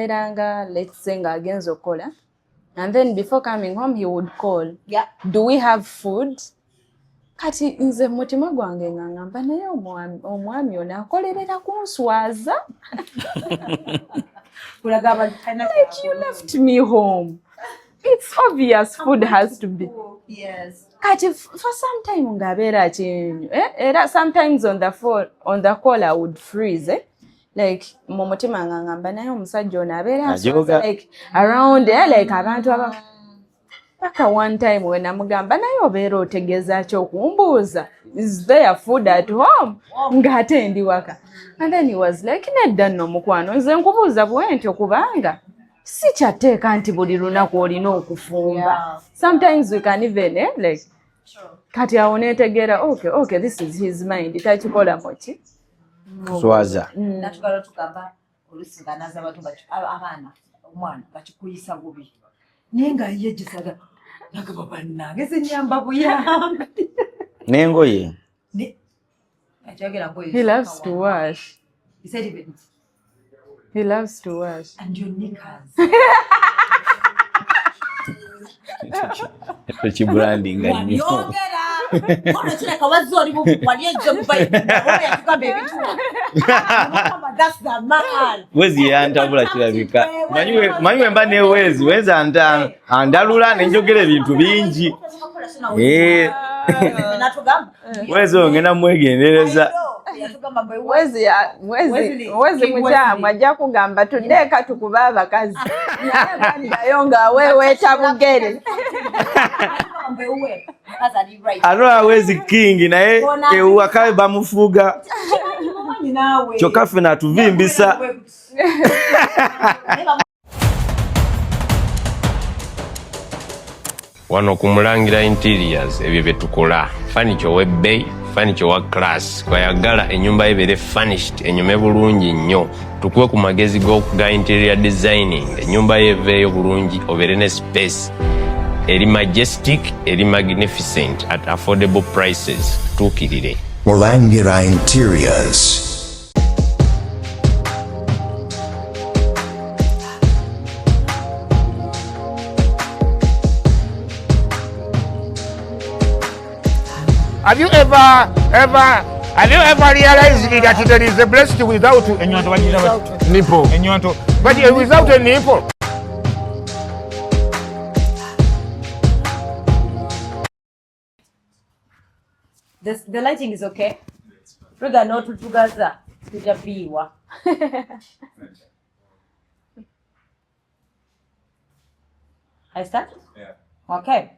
Let's say against Okola. And then before coming home, he would call. Yeah. Do we have food? Kati nze mutima gwange ngamba naye omwami ono akolerera kunswaza. Like you left me home. It's obvious food has to be. Yes. Kati for some time ngabeera chenyu. Era sometimes on the call I would freeze. Like mutima ngamba naye omusajja ono abeera like around like abantu aba paka one time when namugamba naye obeera otegeeza ki okumbuuza is there food at home ng'ate ndi waka. And then he was like nedda nno mukwano nze nkubuuza bwentyo kubanga si kyatteeka nti buli lunaku olina okufumba. Sometimes we can even like kati awo neetegeera okay this is his mind takikola muki swaza natugala tugamba olusinganaza abantu abaana omwana bakikuyisa bubi naye nga ye gisaga nagamba bannange zenyamba buyamba n'engoye. He loves to wash. He said even he loves to wash. And your knickers. Echo branding nnyo. Kono tuleka wazoli waliyeje mbaye. Oya tukambe ebitu. That's the man. Wezi yantabula kirabika. Manyiwe mba ne wezi andalula nenjogera ebintu bingi. Wezi ongena mwegendereza. Wezi mukyamu ajja kugamba tuddeeka tukuba abakazi. Naye nga weeweeta bugere. Alola wezi king naye ewaka bamufuga. Kyokka ffe natuvimbisa. Wano kumulangira interiors ebyo byetukola furniture webbe furniture wa class kwayagala ennyumba ebere furnished enyume bulungi nnyo tukuwe ku magezi ga interior designing ennyumba yeveeyo bulungi obere ne space eri majestic eri magnificent at affordable prices tuukirire Mulangira Interiors. Have you ever realized that there is a breast without a nipple? But without a nipple. The lighting is okay. Ruga no tutugaza tujapiwa. I start? Yeah. Okay.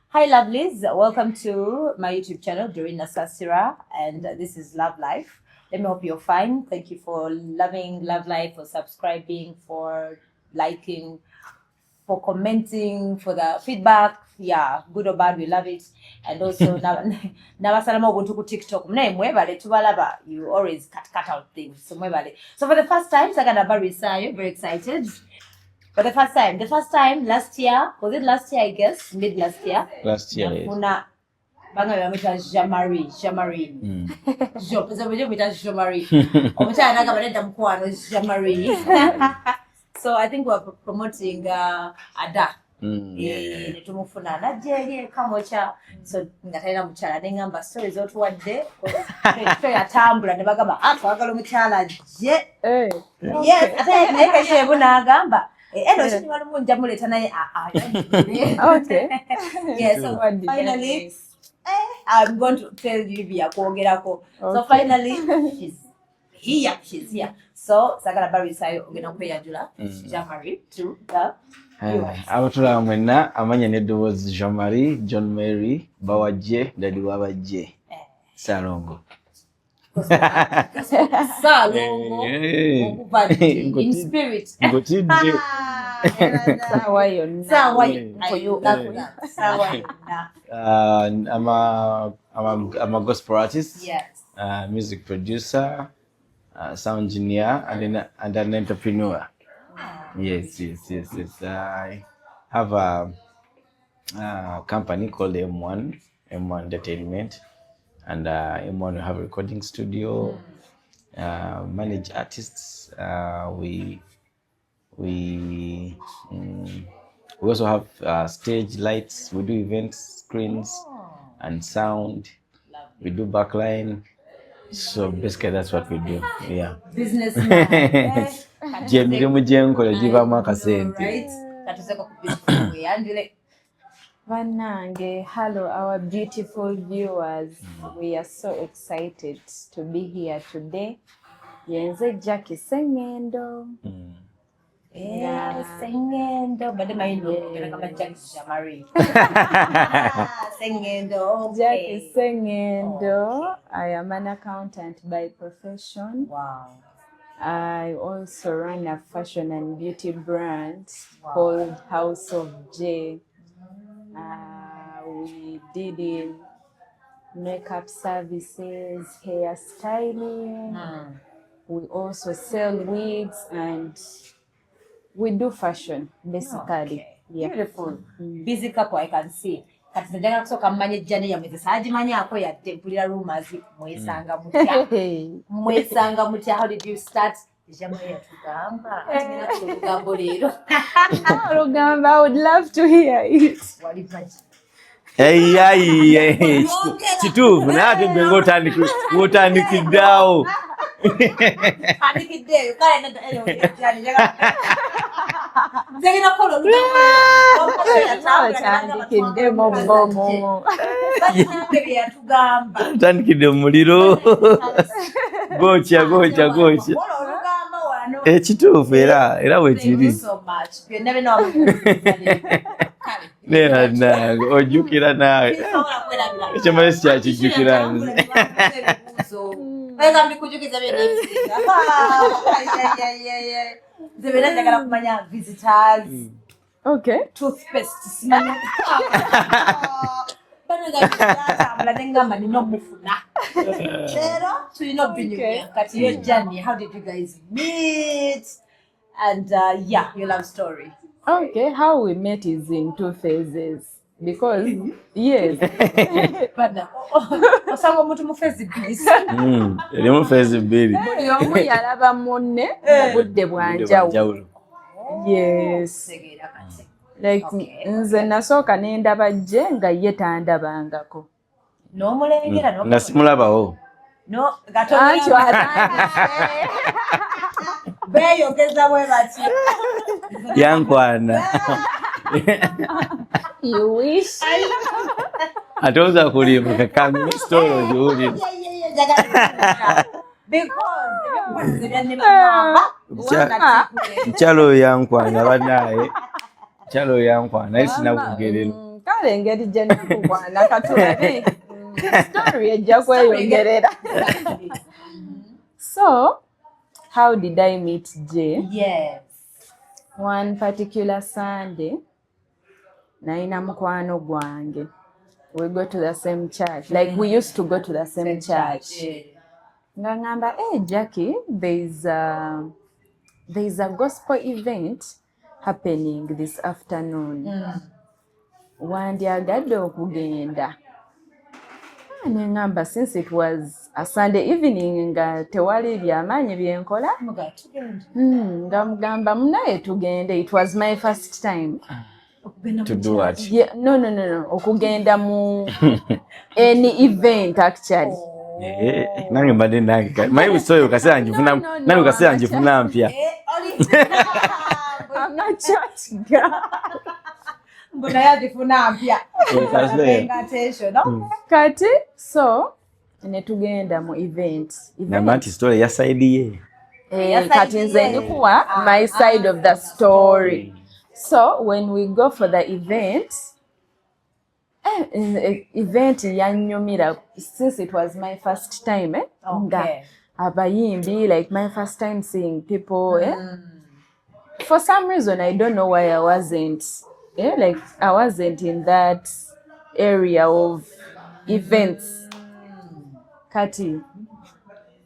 Hi lovelies, welcome to my YouTube channel, Dorina Sasira, and this is Love Life. Let me hope you're fine. Thank you for loving Love Life, for subscribing, for liking, for commenting, for the feedback. Yeah, good or bad, we love it. And also, nabasalama ubuntu ku TikTok. Mwebale tubalaba. You always cut out things. So mwebale. So for the first time, Sagana Barisayo, very excited. For the first time last year, was it last year I guess? Mid last year. Last year. Kuna banga yamita Jamari. Jo, pesa mwenye yamita Jamari. Omita anaga balenda mkwano Jamari. So I think we're promoting Ada. Netumufuna najye kamocha. So ngataina mchala nengamba stories otuwadde. So yatambula ne bagamba twagala omukyala je. Yes, ate naye shebu nagamba. Okay. Yeah, so finally, I'm going to tell you so finally, she's here. So, Sagala Barisayo, Jamari to the Abatula mwena amanya neddoboozi Jean-Marie John Mary Bawajje Dadi Wabajje Salongo. Salongo in spirit. I'm a gospel artist. Yes. Music producer, sound engineer, and an entrepreneur. Yes. I have a company called M1 Entertainment, and M1 we have a recording studio, manage artists. We We also have stage lights. We do event screens and sound. We do backline. So basically that's what we do. Yeah. Businessman. Jemirimu jenkola jivamu akasente. Right. Katuzeko ku beautiful way. Angela. Vanange, hello, our beautiful viewers. We are so excited to be here today. Yenze Jackie Sengendo. Sengendo. But my Jackie Jamari. Sengendo. Jackie Sengendo. I am an accountant by profession. Wow. I also run a fashion and beauty brand called House of J. We did in makeup services, hairstyling. We also sell wigs and we do fashion basically. Okay. Yeah. Beautiful. Busy couple, I can see. Kati njagala kusooka mmanye jjani yamwe sagimanyaako yadde mpulira rumors mwesanga mutya. Mwesanga mutya. How did you start? Jamwe yatugamba. Atina tugambo leero. Rugamba, I would love to hear it. Wali paji. Hey, kituufu naye ate ng'otandikiddeawo. Andikiddeeyo kale jjani njagala. Njagala kola Atandikidde mu bbomu. yatugamba. Atandikidde mu muliro. Gotya. Ekituufu era bwe kiri. Ojjukira naawe. Ekyo sikyakijjukira nze. Okay. Toothpaste simanyi. Ngamba nina omufuna. Leero tulina obinyumya. Kati yo journey, how did you guys meet? And yeah, your love story. Okay, how we met is in two phases. Because, yes. Bana, osanga omuntu mu phase bbiri. Erimu phase bbiri. Buli omu yalaba munne mu budde bwa njawulo. Yes. Like, nze nasooka n'endaba gye nga ye tandabangako. N'omulengera nga simulabawo. No, beeyogeza bwe bati. Yankwana. You wish. Ate oza kulimbuka kambi story oziwulire. Mukyalo oyo yankwana bannaaye. Mukyalo oyo yankwana naye sinakugere. Kale engeri gye nakukwana katulabe. Story ejja kweyongerera. So, how did I meet Jay? Yes. One particular Sunday, naina mukwano gwange. We go to the same church. Like we used to go to the same church. Nga ngamba, hey Jackie, there's a gospel event happening this afternoon. Wandyagadde okugenda. Nengamba, since it was a Sunday evening nga tewali byamaanyi byenkola. Nga mugamba munaye tugende. It was my first time. To do what? Yeah, no. Okugenda mu any event actually. Nange mbadde nange. Mayi story ukaseera njifuna. Nange ukaseera njifuna mpya. I'm not church girl. Mbona yajifuna mpya. Kati so ne tugenda mu event. Namba nti story ya side ye. Kati nze ndikuwa my side of the story. So when we go for the event, yanyumira since it was my first time. Okay. Abayimbi, like my first time seeing people. For some reason, I don't know why I wasn't. Like I wasn't in that area of events. Kati,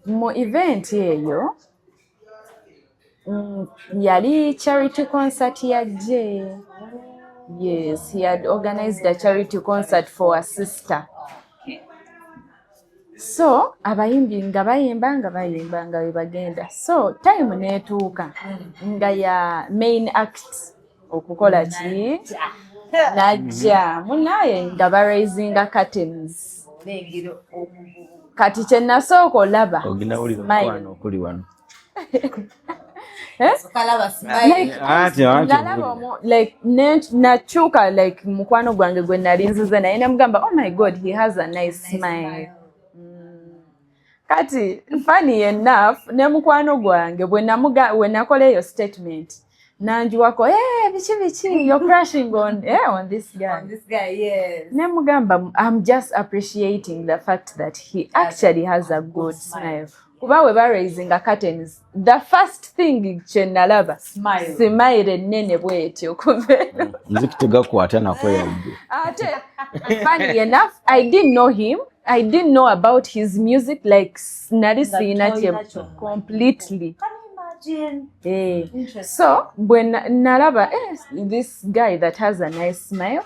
mo event yeyo. Yali charity concert ya Jay. Yes, he had organized a charity concert for a sister. So abayimbi nga bayimba nga bagenda. So time netuuka nga ya main act okukola ki najja munaye nga baraisinga curtains. Kati kye nasooka olaba oginaulira okuli wano like nachuka like mukwano gwange gwe nali nzize naye namugamba oh my god he has a nice smile. Kati funny enough ne mukwano gwange bwe nakola eyo statement nanjuwako bichi you're crushing on this guy. Yes. Ne mugamba I'm just appreciating the fact that he actually has a good smile. Kuba we raising a curtains, the first thing kye nalaba smile nene bwetyo kubera nzikitega kwata nakweya ate funny enough I didn't know him. I didn't know about his music like nali sina completely. So when nalaba this guy that has a nice smile,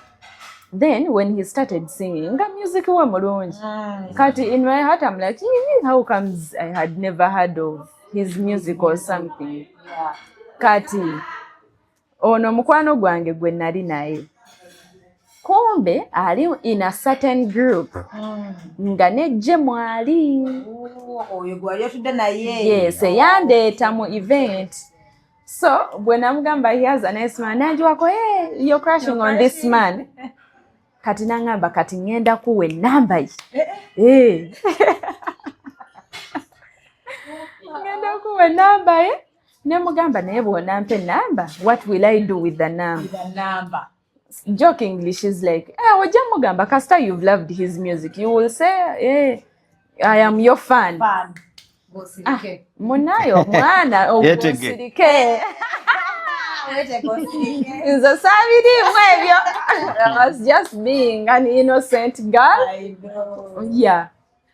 then when he started singing the music wa mulungi kati in my heart I'm like how comes I had never heard of his music or something. Kati ono mukwano gwange gwe nali naye kumbe ali in a certain group nga nejje mwali oyo gwali otudde naye. Yes, yandeeta mu event. So when namugamba he has a nice man nanjuwako you're crushing on this man. Kati nangamba kati ngenda kuwe namba ye. Ngenda kuwe namba ye. Ne mugamba naye bw'onampa namba what will I do with the number? Jokingly she's like wajja mugamba kasita you've loved his music you will say I am your fan. Munayo mwana ogusirike nze saabirimu ebyo. I was just being an innocent girl. I know. Yeah.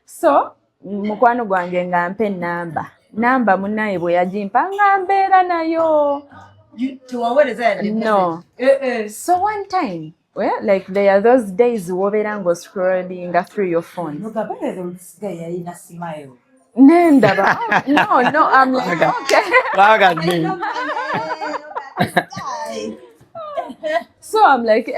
So mukwano gwange nga mpe namba munaye bwe yagimpa nga mbeera nayo. No. So one time like there are those days wobeera ngo scrolling through your phone. Nendaba. No, I'm like, okay. So I'm like,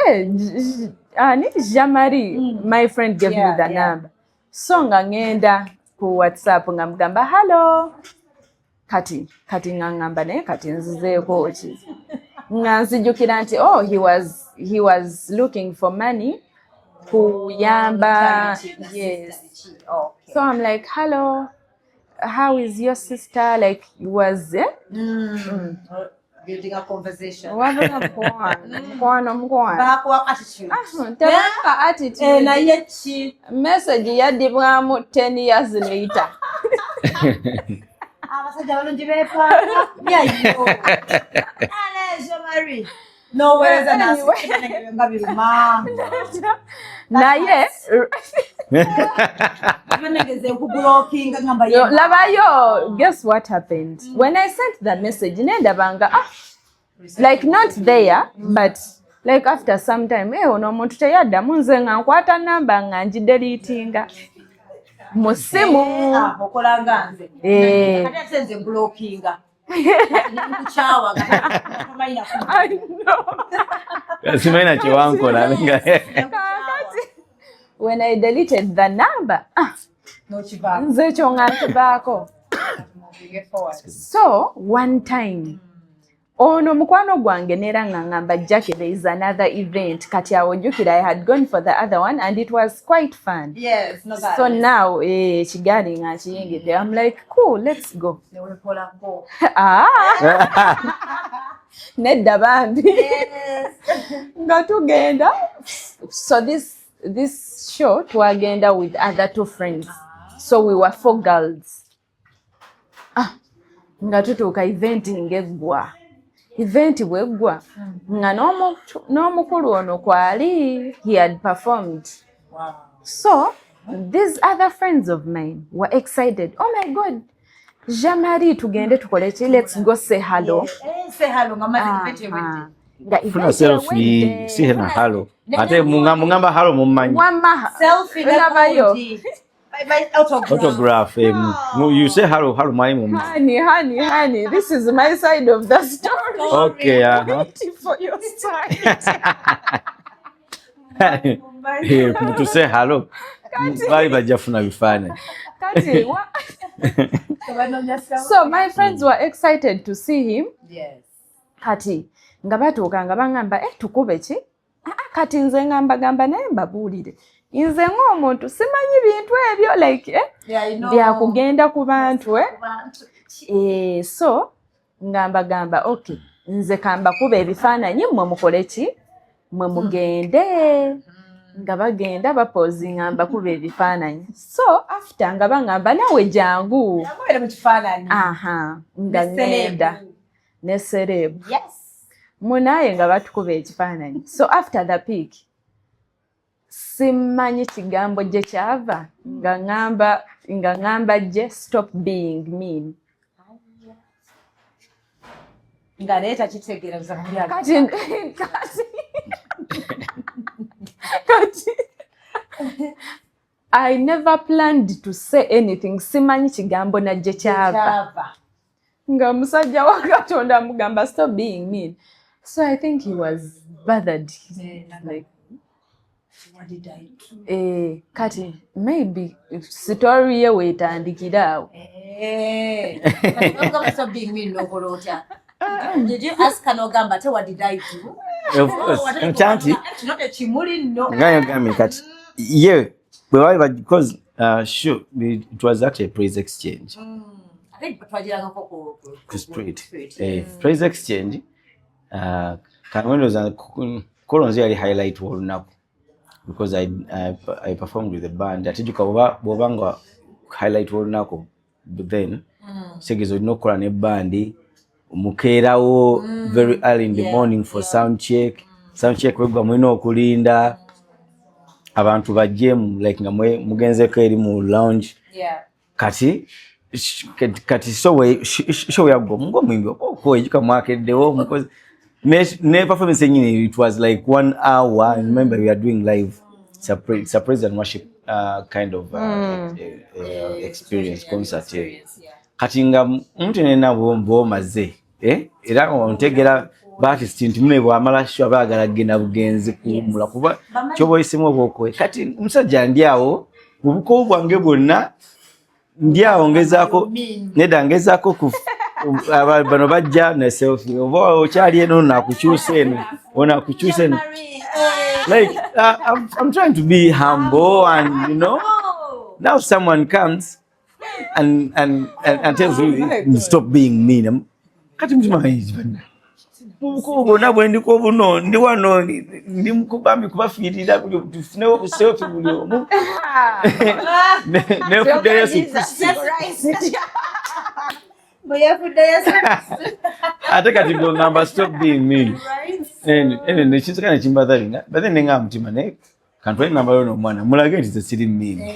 Jean-Marie, my friend gave me the number. So ngenda ku WhatsApp ngamugamba hello. Kati ngamba ne kati nzizeeko ki. Nganzijukira nti he was looking for money kuyamba. Yes. So I'm like, hello. How is your sister? Like, was building a conversation. Attitude. Message yadibwamu 10 years later. No way. Naye Lavayo, guess what happened? When I sent the message, nendabanga like not there, but like after some time, ono muntu teyadda munze nga nkwata namba nga njidelitinga musimu okolanga nze kati asenze blockinga nkuchawa simaina chiwankola when I deleted the number nze kyo ngantibako. So one time ono mukwano gwange nera ngamba Jackie, there is another event kati awojukira I had gone for the other one and it was quite fun. Yes, no bad. So now chigali nga chiyingide I'm like cool, let's go. Nedda bambi. Yes. Nga tugenda. So this show twagenda with other 2 friends. So we were 4 girls. Nga tutuuka event ngegwa. Event bwegwa nga n'omukulu ono kwali he had performed. Wow. So these other friends of mine were excited. Oh my god, Jean-Marie tugende tukole ki, let's go say hello. Say hello ngamaze funa selfie si hena hello ate mungamba hello mumanyi wama selfie labayo My autograph. You say hello mwalimu. Honey, this is my side of the story. Okay, Waiting for your side. To say hello. Bali bajafuna bifane. Kati, so my friends were excited to see him. Yes. Kati nga batuuka nga bangamba tukube ki? Kati nze ngamba naye mbabuulire. Nze ng'omuntu simanyi bintu ebyo like byakugenda ku bantu so ngamba okay nze kamba kuba ebifaananyi mmwe mukole ki? Mmwe mugende. Nga bagenda bapozi ngamba kuba ebifaananyi. So after nga bangamba nawe jangu. Yagwere mu kifaananyi. Nga ngenda ne serebu. Yes. Munaye nga batukuba ekifaananyi. So after the peak simanyi kigambo gye kyava nga ngamba gye stop being mean. Nga leeta kitegeera kuzamulya. Kati I never planned to say anything. Simanyi kigambo na gye kyava. Nga musajja wa Katonda mugamba stop being mean. So I think he was bothered. Like, what did I do? Kati maybe story ye wetandikira awo. Stop being mean no kolota. Did you ask Kanogamba what did I do? Of course. Chanti. Not a chimuli no. Ngayogami kati. Yeah, because sure it was actually a praise exchange. I think twajiranga ko spirit. Praise exchange. Kanwendoza kolonzi yali highlight olunaku because I performed with the band. Atijuka bobanga highlight olunaku, but then segezo no kola ne band mukeerawo very early in the morning for sound check webwa mwino okulinda abantu bajjem like nga mugenzeko eri mu lounge. Kati so we yago ngo mwimbi ko ejika mwakeddewo because ne performance nyine it was like 1 hour. I remember we are doing live surprise and worship kind of experience concert. Kati nga muntu nena bombo maze era ontegera artist nti mune bwamala sho abagala gena bugenzi kumula kuba kyobo isimu bwoko kati musajja ndiawo ubuko bwange bonna ndiawo ngezako neda ngezako ku bano bajja na selfie obo kyali eno na kukyuse eno ona kukyuse eno like I'm trying to be humble and you know now someone comes and tells you stop being mean. Kati mtima hizi bana uko na bwendi ko buno ndi wano ndi mukubambi kubafirira buli tufunewo ku selfie buli omu ne fude Yesu Boya fude Yesu ate kati go ngamba stop being mean and ne chinzakana chimbadhalinga but then nga mtima ne kantwe namba yo no mwana mulage nti siri mean.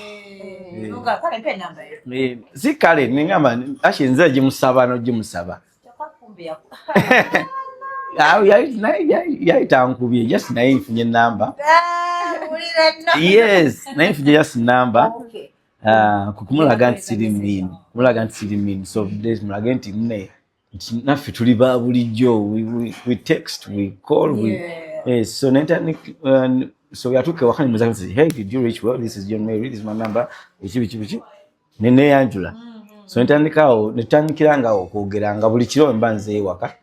Nuga kale pe namba yo zikale ningamba ashinze gimusaba no gimusaba yaitankubye just naifunye number. Yes, naifunye just number. Kukumulaga nti siri mean. So there's mulaga nti mne naffe tuli ba bulijjo, we text, we call, so so yatuke wakani muzaka say hey, did you reach well? This is John Mary, this is my number. Bichi nene Angela. So netandikiranga okwogeranga buli kiro mbanze ewaka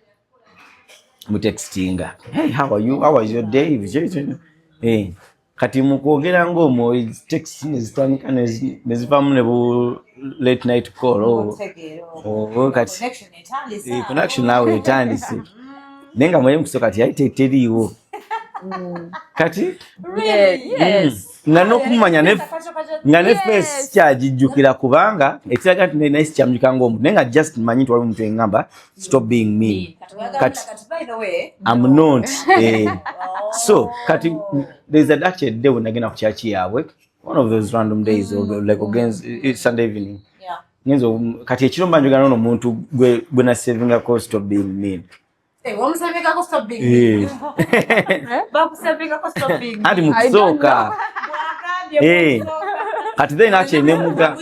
mu textinga hey how are you, how was your day, kati mukwogera ngomo text nezitandika nezivamu ne bu late night call kati connection nawe etandise nenga mwe mkusoka kati yaiteteriwo kati yes ngano kumanya ne face kyajijjukira kubanga ekiraga nti ne nice kyamjukira ngomu nenga just manyi twali muntu engamba stop being mean kati by the way I'm not so kati there's a actually day when agenda ku church yawe one of those random days or like against Sunday evening ngenzo kati ekiromba njogana no muntu gwe na saving ko stop being mean. Wamusabika ko stop being. Bakusabika ko stop being. Andi mutsoka. Kati then actually nemuga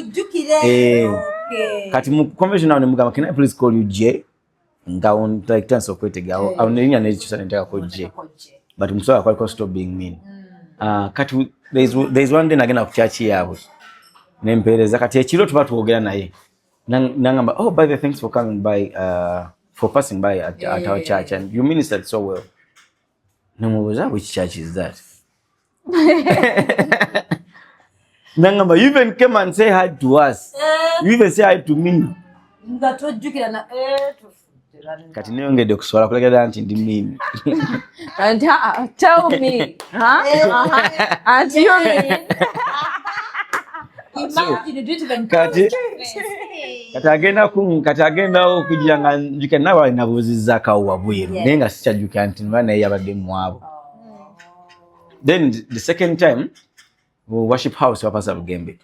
kati mu conventional nemuga can I please call you J nga on like tense of kwetega au nenya nechiusa nitaka ko J but msoa kwa stop being mean kati there's one day nagenda ku church yawe nempereza kati ekiro tuba tuogera naye nangamba oh by the thanks for coming by for passing by at our church and you ministered so well. Namubuza which church is that? Nangamba you even came and say hi to us. You even say hi to me. Ngatojjukira na Kati neyongedde kuswala kulegera nti ndi mimi. And tell me, and you mean? Kati agenda okujanga njike nawe nabuziza kawa bweru nenga sichajuka nti bana yabadde mwabo. Then the second time worship house wapasa Bugembe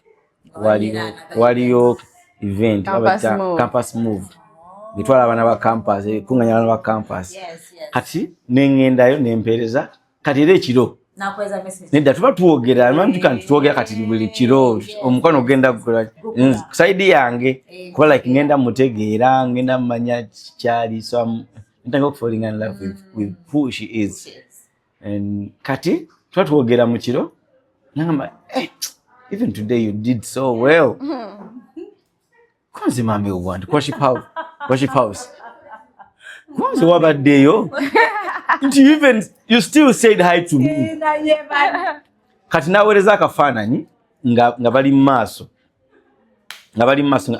waliyo event campus move bitwala abana ba campus kunganya abana ba campus kati nengendayo nempereza kati ere kiro nakweza message nenda tuba tuogera mantu kan tuogera kati buli kiro omukono ogenda kukola side yange ko like ngenda mutegeera ngenda manya kyali so I'm falling in love with who she is and kati tuba tuogera mu kiro nangamba even today you did so well. Kwanza mami uwandi worship house kwanza wabaddeyo you still said hi to me kati nawereza akafaananyi nga bali maaso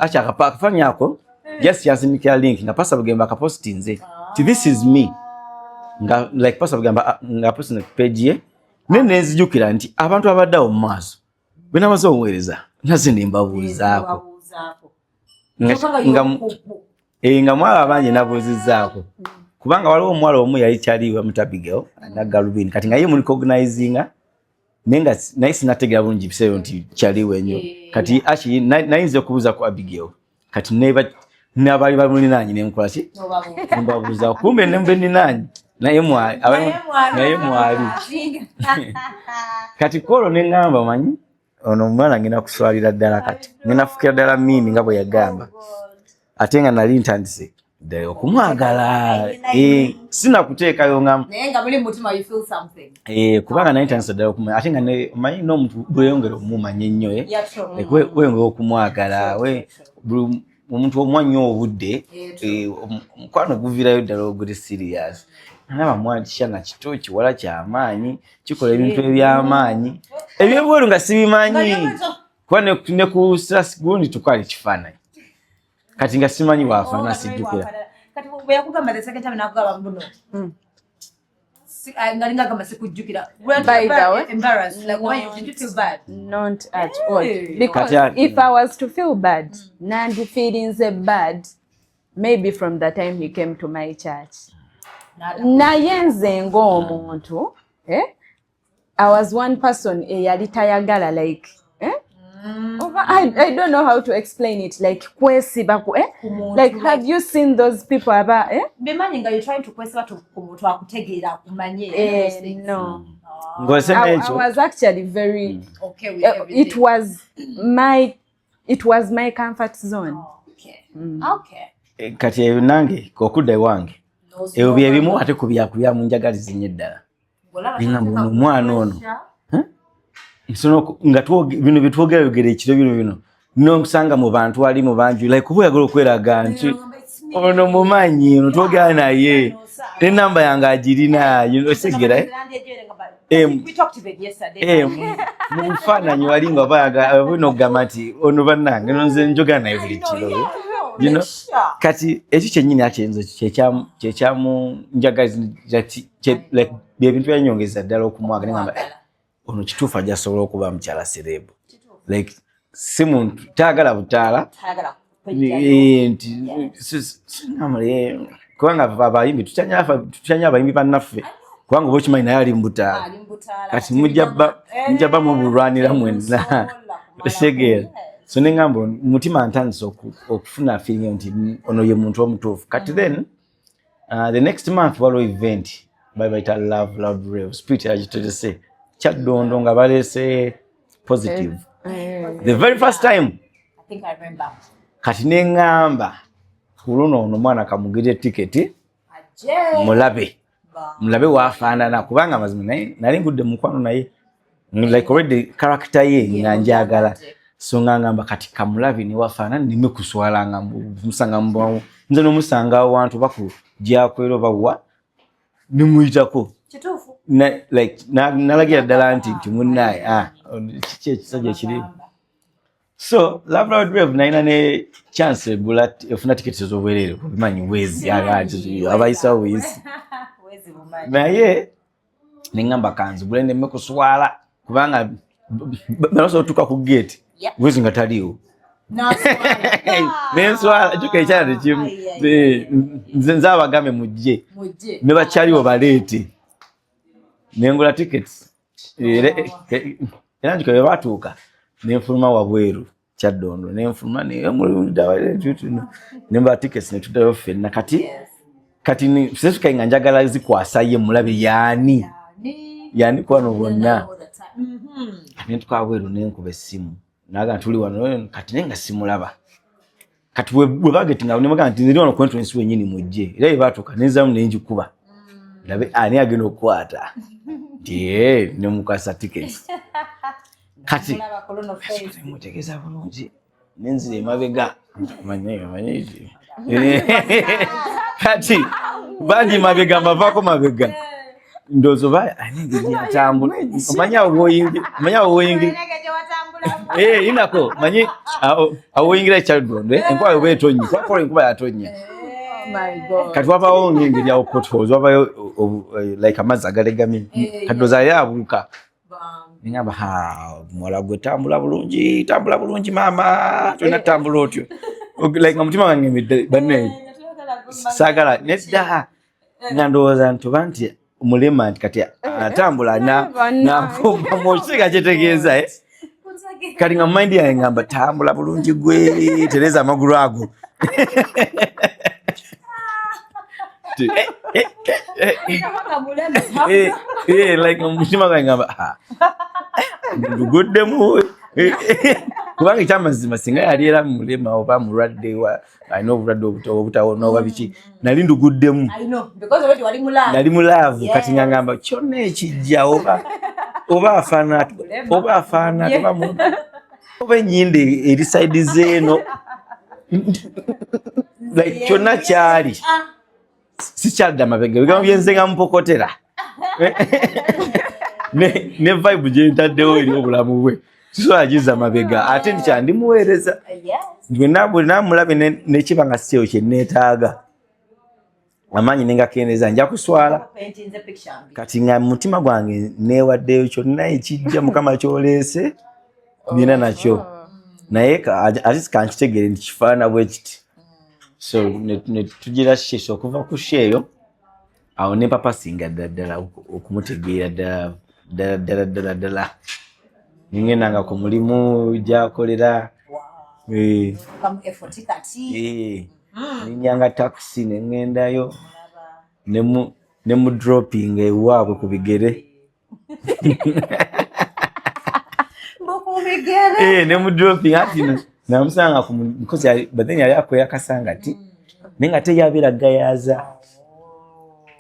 acha akafanyako just yasimikira link nga pasa Bugembe akaposti nze this is me nga like pasa Bugembe nga posti na page ye nene nzijukira nti abantu abaddawo mu maaso bena maso owereza nazindi mbabuuzaako nga mwala abanje nabuuzizaako kubanga waliwo omwala omu yali kyaliwe Mutabigeo nagalubini kati nga ye mu recognizing nenga naisi nategera bulungi biseyo nti kyaliwe nnyo kati actually nayinza okubuuza ku Abigail kati nabali bamuli nanyi nemkola ki mbabuuza kumbe nembe ni nanyi naye mwali kati kolo nengamba manyi ono mwana ngina kuswalira ddala kati ngina fukira ddala mimi nga bwe yagamba ate nga nali ntandise dde okumwagala sina kuteekayo nga naye nga muli mutima you feel something kubanga nali ntandise ddala okumwagala ate nga manyi n'omuntu bweyongera omumanya ennyo weyongera okumwagala omuntu omwanya obudde omukwano guviirayo ddala oguli serious naba mwanisha na kito kiwala ky'amaanyi kikola ebintu eby'amaanyi eby'ebweru nga sibimanyi kuba ne ku stress gundi tukwali kifaananyi kati nga simanyi waafaana sijjukira kati bwe yakugamba the second time nakugamba mbuno ngalinga kama sikujjukira by the way embarrassed like why did you feel bad? Not at all because if I was to feel bad Nandi feelings bad maybe from the time he came to my church naye nze ng'omuntu I was one person eyali tayagala like I don't know how to explain it like kwesiba like have you seen those people aba bemanyi nga you trying to kwesiba ku muntu akutegeera kumanye no I was actually very okay with everything. it was my comfort zone. Okay. Kati nange kokudde wange ebyo byebimu ate kubya mu njagalizi nnyo ddala ngamba omwana ono nsono nga bino bitwogera bigere ekiro bino n'okusanga mu bantu ali mu banju like kuba yagala okweraga nti ono mumanyi ono twogera naye n'enamba yange agirina osegera we talked about yesterday mu bufaananyi walinga bayaga bunogamba nti ono bannange nonze njogera naye buli kiro kati ekyo kyennyini akyenzo kyekyamu njagalizi like byebintu byanyongeza ddala okumwagala ngamba ono kituufu ajja asobola okuba mukyala serebu like si muntu taagala butaala nti kubanga abayimbi tukyanya abayimbi bannaffe kubanga oba okimanyi naye ali mu butaala kati mujja ba mubulwanira mwenna otegeera so nengamba mutima ntandise okufuna feeling nti ono ye muntu omutuufu kati then the next month waliwo event bayita love rave spirit agitolese Kyaddondo nga balese positive The very first time. I think I remember. Kati nengamba kulono ono mwana kamugire ticket mulabe. Mulabe wafaanana kubanga mazima naye nali ngudde mukwano naye. Like already character ye nganjagala. So ngamba kati kamulabe ni wafaanana nimekuswala ngambu musanga mbawo. Nze no musanga abantu baku gyakwero bawa nimuyitako. Kitufu. Like nalagira ddala nti munnaye kiki ekisajja kiri. So Love Loud Rev naina ne chance bulat efuna tickets z'obwerere kubimanyi wezi agaati abayisa wezi. Wezi bumanyi. Naye ningamba kanzi bulende mekuswala kubanga baloso tuka ku gate. Wezi ngataliwo. Nenswala juka ikyana tekimu. Nze abagambe mujje. Ne bakyaliwo baleete. Nengula tickets. Era njiko batuuka. Nenfuluma wabweru Kyaddondo nenfuluma ne mulunda wale tutu nemba tickets ne tudayo fenna kati ni sesika nganjagala zikwasa ye mulabe yani kwano bonna nentuka wabweru nenkuba essimu naga tuli wano kati nenga simulaba kati we bagetinga nemaga nti nziri wano kwentu wenyini mujje era batuuka nenzamu nenjikuba labe ani agenda okwata ndiye nemukasa tickets kati mutegeza bulungi nenzire mabega manyi kati bandi mabega mavako mabega ndozo baya aningi atambula manya woyingi inako manyi awoyingira Kyaddondo enkwayo betonyi kwa enkuba yatonye. My God. Kati wabawo ngengeri ya potholes wabayo like amazi agalegami kadoza yabuka. Ningamba mwala gwe tambula bulungi mama tuna tambula otyo like ngamutima wange banne sagala nedda ngandoza ntubanti mulema nti kati atambula na kumba mochika kyetegeeza kati nga mind yange ngamba tambula bulungi gwe tereza amagulu ago like mutima wange ngamba nduguddemu kubanga ekyamazima singa yali era mulema oba mulwadde alina obulwadde obutawona oba biki nali nduguddemu nali mulaavu kati ngamba kyonna ekijja oba afaana oba ennyinde eri saidi zeeno kyonna kyali sikyadda mabega bigambo byenze nga mpokotera ne vibe gyentaddewo eri obulamu bwe sisobola giza mabega ate ndikyandimuweereza bwe namulabe nekiba nga siyo kyenneetaaga amaanyi nengakendeeza nja kuswala kati nga mutima gwange neewaddeyo kyonna ekijja mukama kyoleese nina nakyo naye ate kankitegere nti kifaana bwe kiti so netugira sheso okuva ku sheeyo awo ne papa singa ddala okumutegeera ddala ningendanga ku mulimu gyakolera ninyanga taxi nengendayo ne mu dropping ewaabwe ku bigere ne mu dropping ati namusanga because but then yali akwera kasangati nenga teyabeera gayaza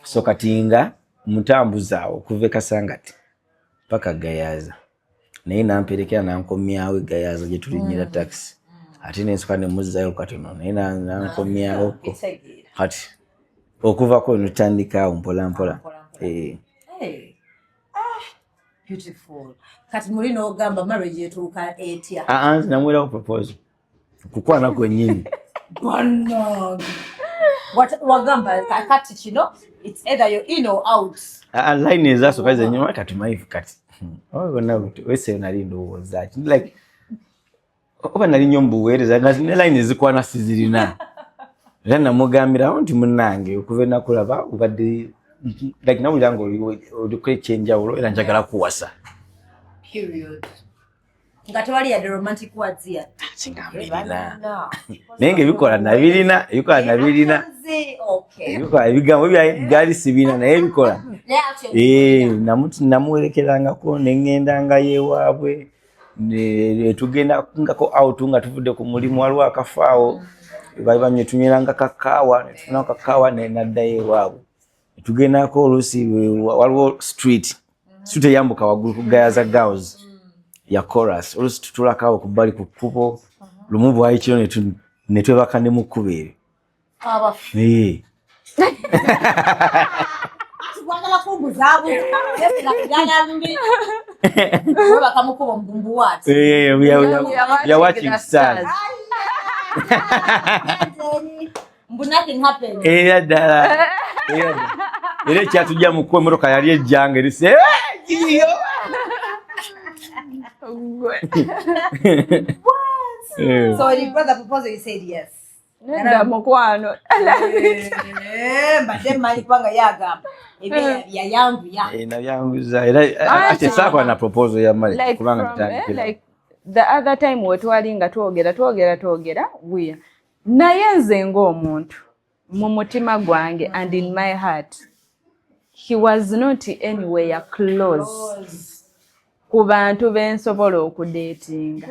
so katinga mutambuza okuva kasangati paka gayaza naye namperekera nankomyawo gayaza gye tulinyira taxi ate nensoka ne muzzayo katono naye nankomyawo kati okuva ko nutandikawo mpola beautiful. Kati muri no gamba marriage yetuka etya. Namwera propose. Kukwana kwennyini. Bwana. What wagamba kati kino it's either you're in or out. Line is that surprise nyuma katumaifu kati. Ona wese nali ndowooza like oba nali nyombu wereza ne line zikwana sizirina. Era namugambira nti munnange okuva nakulaba ubadde like now ulango uli change ulo era njagala kuwasa period ngati wali ya romantic words ya singambirina nenge bikola nabilina okay yuko ebigambo byali sibina naye bikola namuti namuwerekeranga ko nengendanga yewaabwe tugenda ngako out nga tuvudde ku mulimu waliwo akafaawo banywe tunyweranga kakaawa netufuna kakaawa nenaddayo ewaabwe tugendako oluusi waliwo street eyambuka waggulu ku Gayaza Girls ya chorus oluusi tutulakawo ku bbali ku kkubo lumu bwayi kiro netwebaka ne mu kkubo eryo Wangala kumbuzabu. We are watching stars. Nothing happened. Dala. Ile kyatujja mu kwe motoka yali ejjanga erise. So when your brother proposed, you said yes. Nenda mukwano. Mbadde mmanyi kubanga yagamba ya yangu ya. Na yangu za ate sakwa na proposal ya mali kubanga tutandikira. Like the other time wetwalinga twogera we naye nze ng'omuntu mu mutima gwange and in my heart he was not anywhere close ku bantu bensobola okudatinga.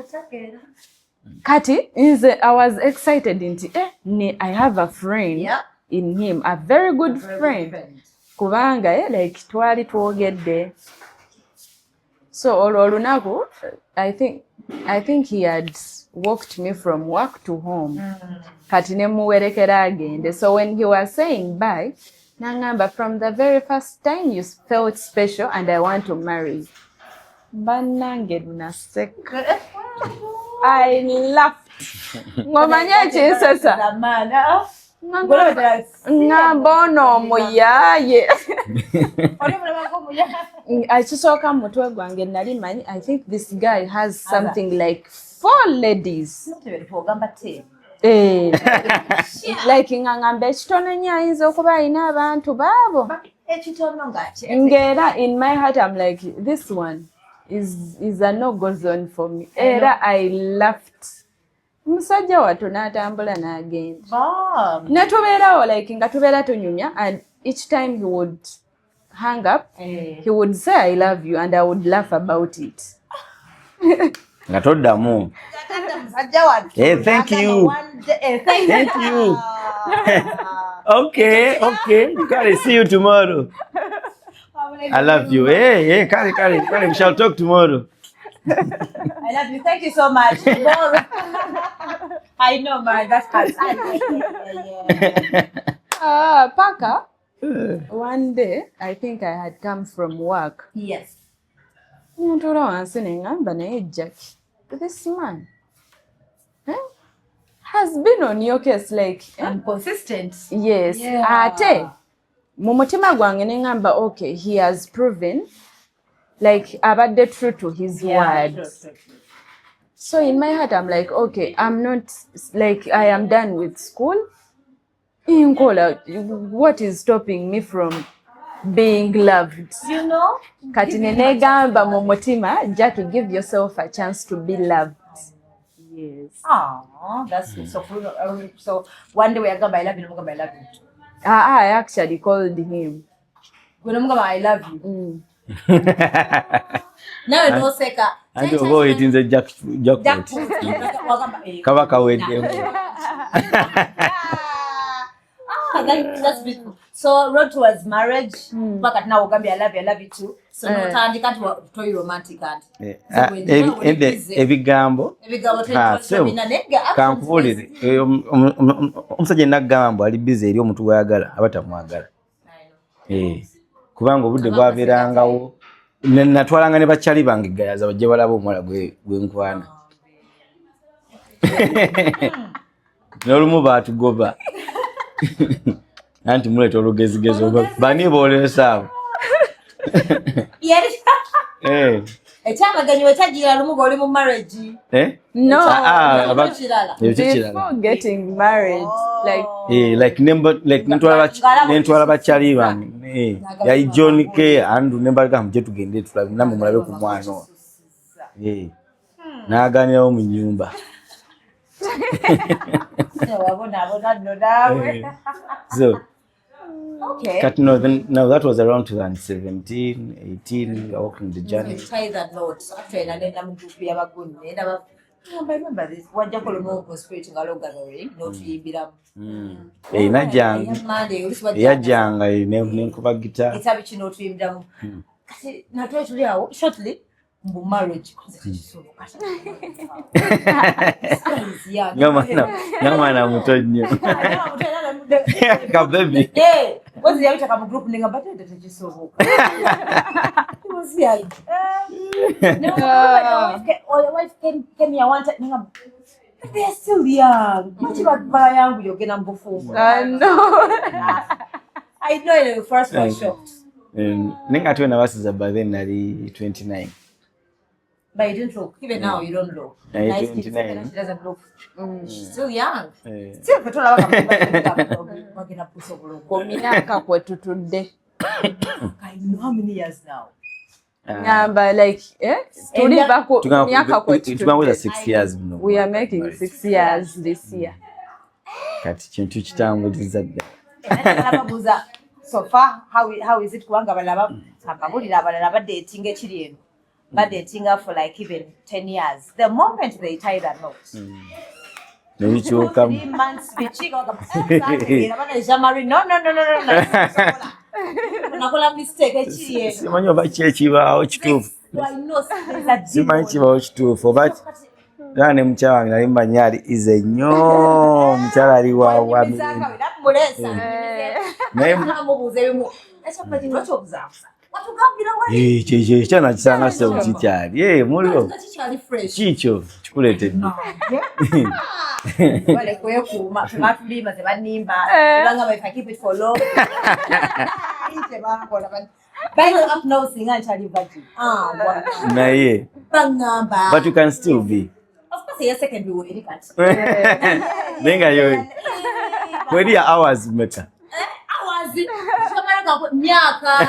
Kati nze I was excited nti I have a friend in him, a very good friend. Kubanga like twali twogedde. So olunaku I think he had walked me from work to home. Kati ne muwerekera agende. So when he was saying bye, nangamba from the very first time you felt special and I want to marry you. Banange naseka. I laughed. Ngomanya chisesa. Zamana. Ngabono muyaye. Akisoka mutwe gwange nali manyi I think this guy has something like 4 ladies. Like ngangamba ekitono nnyo ayinza okuba alina abantu baabo. Ngera in my heart I'm like this one is a no-go zone for me. Era I laughed. Musajja wattu n'atambula n'agenda. Netubeerawo like nga tubeera tunyumya and each time he would hang up, he would say I love you and I would laugh about it. Nga toddamu. Thank you. Thank you. Okay. You gotta see you tomorrow. I love you. Hey, Kari, we shall talk tomorrow. I love you. Thank you so much. I know, man. That's hard. Paka, one day, I think I had come from work. Yes. This man has been on your case like and consistent. Yes. Ate mu mutima gwange ne ngamba okay, he has proven like abadde true to his word. True. So in my heart I'm like okay, I'm not like I am done with school. What is stopping me from being loved? You know? Kati ne gamba mu mutima just to give yourself a chance to be loved. Yes. Oh, that's so cool. So one day we are going to love you, I love you. I actually called him. I love you. Now it was like and over it in the jackpot. Kabaka wedde. That's beautiful. So road towards marriage, but now I love you too. So no time you can't tell you romantic and ebigambo kankubulire omusajja nagamba ali busy eri omuntu gwayagala abatamwagala kubanga obudde bwabeerangawo natwalanga ne bakyali bange Gayaza bajje balaba omuwala gwenkwana n'olumu baatugoba anti muleeta olugezigezi oba bani booleesa abo ekyamaganyi wekyagira lumu ng'oli mu marriage. No, before getting married, like nentwala bakyali bange yali John K Andrew nembaga muje tugende tulabe namwe mulabe ku mwana n'aganirawo mu nnyumba. Wabona no dawe. So Okay. Cut no, then no, that was around 2017, 18. We were walking the journey. So tie that note. Actually, I remember this. What you call more conspirating a long gathering, not to be Yajanga nenkuba guitar. It's a bit not to him down. Not to shortly. Marriage. Yamana mutonyo. Kabebi. Hey, what's the other come group name about it? So he was here. No, your wife came here one time. They're still young. Much about young, you're getting before. I know. I know the first one shocked. Ninga 2 hours by then nari 29. But you didn't look. Even now, you don't look. Nice 29. She doesn't look. She's still young. Still, for I know how many years now. But like, Tumewaza 6 years. We are making 6 years this year. Kati chintu chitambuliza dda. So far, how is it kuanga balaba kabulira abalala dating ekiri eno. But dating for like even 10 years. The moment they tie that knot. 3 months, no. Nakola mistake echiye. Simanyi oba kyekibaawo kituufu. Simanyi kibaawo kituufu oba era ne mukyala wange nali mmanyi ali ize nnyo omukyala ali waawami. Naye kyana kisanga se kikyali muliro kikyo kikuleetedde wale kwekuuma tebatulima tebanimba tebanga if I keep it for long naye but you can still be of course yes second we will cut nenga yo kweli ya hours meka hours somara kwa myaka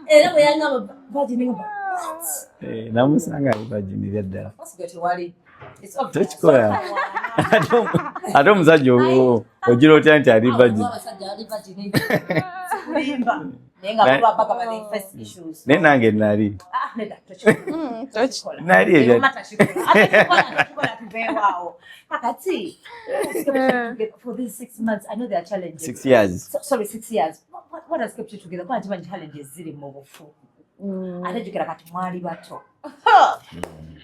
era bweyanga virgin nga namusanga virgin ddala Tochikola. Ate omusajja ogira otya nti ali virgin. Naye nange nali. Nali ebyo. For these 6 months, I know there are challenges. 6 years. Sorry, 6 years. What has kept you together? What are the challenges ziri mu bufu? Ate jukira kati mwali bato.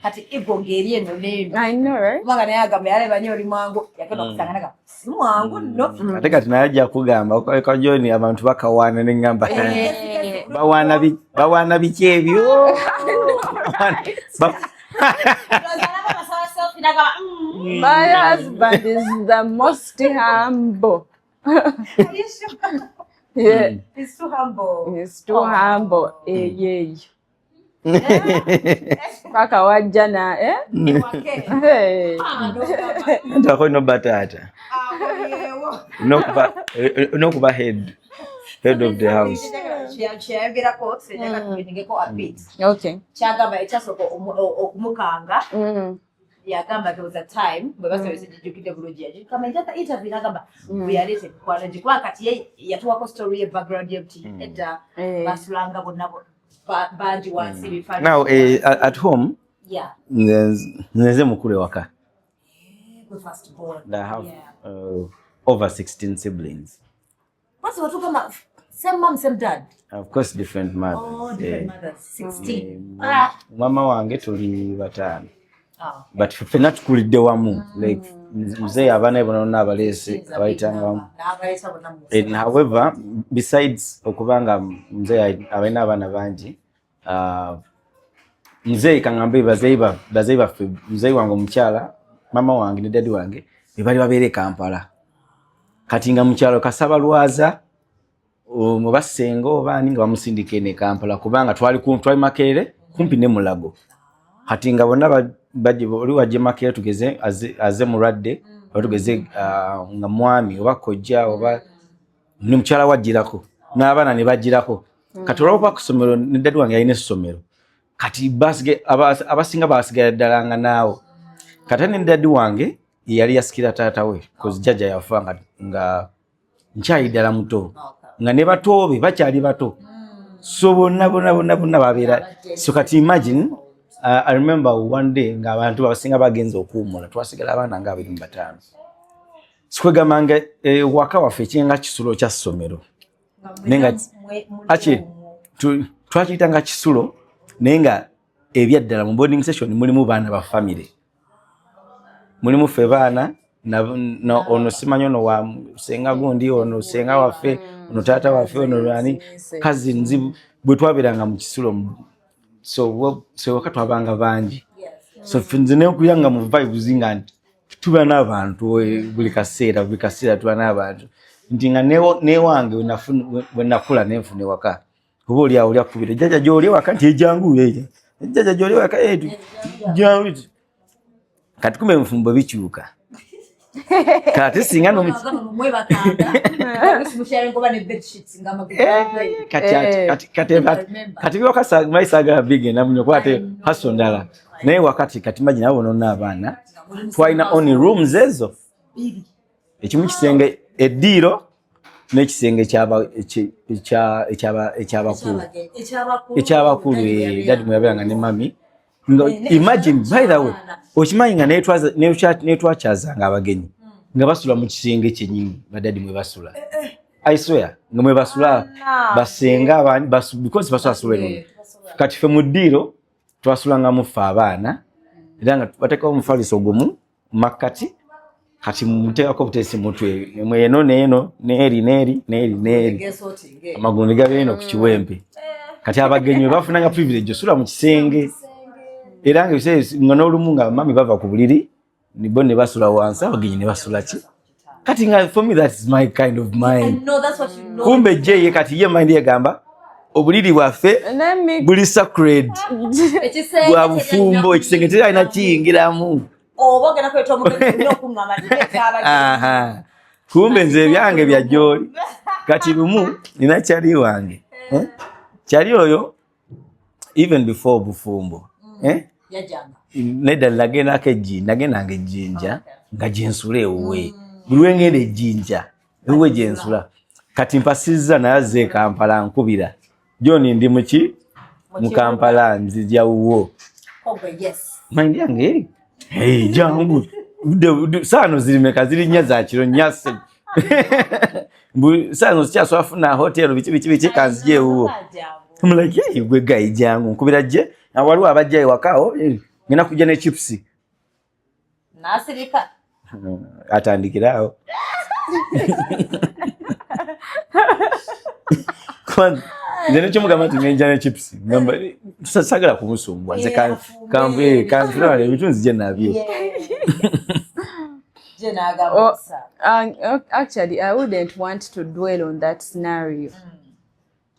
Kati ego ngeri eno nemi. I know, right? Manga naye agamba yale banyo oli mwangu yakenda kusangana ka. Si mwangu no. Ate kati naye ajja kugamba ko John abantu bakawaana ne ngamba. Bawaana biki ebyo? My husband is the most humble. Yeah. He's too humble. He's too humble. Yeah. Paka wajja na Ndako no batata. No kuba head of the house. Okay. Chagamba ekyasoko okumukanga. Yagamba there was a time bwe basabise jjukide bulungi yaji kama njata interview nagamba reality kwa njikwa kati ye yatuwako story ye background yebuti edda basulanga bonna banji wansi bifani. Now at home nze mukule waka. The first born. I have over 16 siblings. What's what kama same mom same dad? Of course different mothers. Oh, different mothers. 16. Mama wange tuli batano. But fena tukulidde wamu like mzee abaana ebona n'abaleese abayitanga wamu. And however besides okubanga mzee abaina abaana bangi mzee kangamba bazaiba mzee wange omukyala mama wange ne daddy wange bali babeere Kampala kati nga mukyalo kasaba lwaza mubasengo baani nga bamusindike ne Kampala kubanga twali Makerere kumpi ne Mulago kati nga bonna baje oli waje Makerere tugeze aze muradde tugeze nga mwami oba kojja oba ni mukyala wajirako n'abaana ne bajirako kati olwo bakusomero ne daddy wange yayina essomero kati basige abasinga basigala ddala nga naawo kati ne daddy wange yali yasikira taata we cause jjajja yafa nga nkyayidala muto nga ne batoobe bakyali bato so bonna babeera so kati imagine I remember one day nga abantu basinga bagenze okuwumula twasigala abaana nga 25 sikwegamba waka waffe ekirenga kisulo kya ssomero nenga twakiyita nga kisulo naye nga ebyaddala mu boarding session mulimu baana ba family mulimu ffe baana ono simanyi ono wa senga gundi ono senga waffe ono taata waffe ono lwani cousins bwe twabeeranga mu kisulo so waka twabanga bangi so nze nekuyanga mu vibes nga tuba n'abantu buli kaseera tuba n'abantu nti nga newange we nakula nenfuna ewaka kuba oli awo lyakubira jjaja gy'oli ewaka nti ejangu jjaja gy'oli ewaka jangu kati kumbe enfumbo bikyuka kati singa kati biwaka maisagala bigenda munyo kwate haso ndala naye wakati kati magina abo nonna abaana twalina only rooms ezo ekimu kisenge eddiiro n'ekisenge ekyabakulu dadi mweyabeeranga ne mami imagine by the way okimanyi nga netwakyazanga abagenyi nga basula mu kisenge kyenyini badadi mwe basula I swear nga mwe basula basenga because basula eno kati fe mu ddiiro twasulanga mufe abaana era nga bateekawo omufaliso gumu makkati kati muteekako buteesi mutwe mweno neeno neeri amagulu ne gabeera eno ku kiwempe kati abagenyi bafunanga privilege osula mu kisenge era nga nga n'olumu nga mami bava ku buliri nibo ne basula wansi abagenyi ne basula ki kati nga for me that is my kind of mind kumbe je kati ye mind yegamba obuliri bwaffe buli sacred bwa bufumbo ekisenge terina kiyingiramu kumbe nze ebyange bya gyoli kati lumu nina kyali wange kyali oyo even before bufumbo nedda nagendanga ejjinja nga gyensula ewuwe buli wengenda ejjinja ewuwe gyensula kati mpasizza nayaze e Kampala nkubira joni ndi muki mu Kampala nzija wuwo mind yange eri jangu sano zirimeka ziri nya za kiro nyase sano sikyaswafuna hotel biki kanzije wuwo tumulage igwe gayi jangu nkubira je waliwo abajja ewakawo ngina kujja ne chips nasirika atandikirawo nze kyomugamba ti ngenja ne chips ngamba sagala kumusumbwa nze kanfira ebitunzi gye nabyo actually I wouldn't want to dwell on that scenario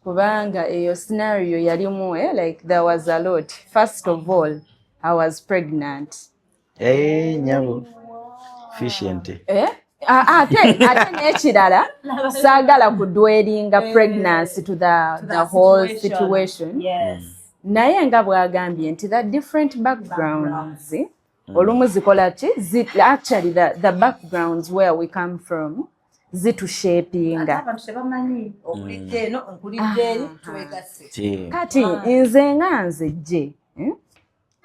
kubanga eyo scenario yalimu like there was a lot. First of all, I was pregnant. Nyabo efficient. Ate n'ekirala saagala kudweringa pregnancy to the whole situation. Yes. Naye nga bwagambye nti the different backgrounds olumu zikola ki actually the backgrounds where we come from zitushapinga kati nze nga nze je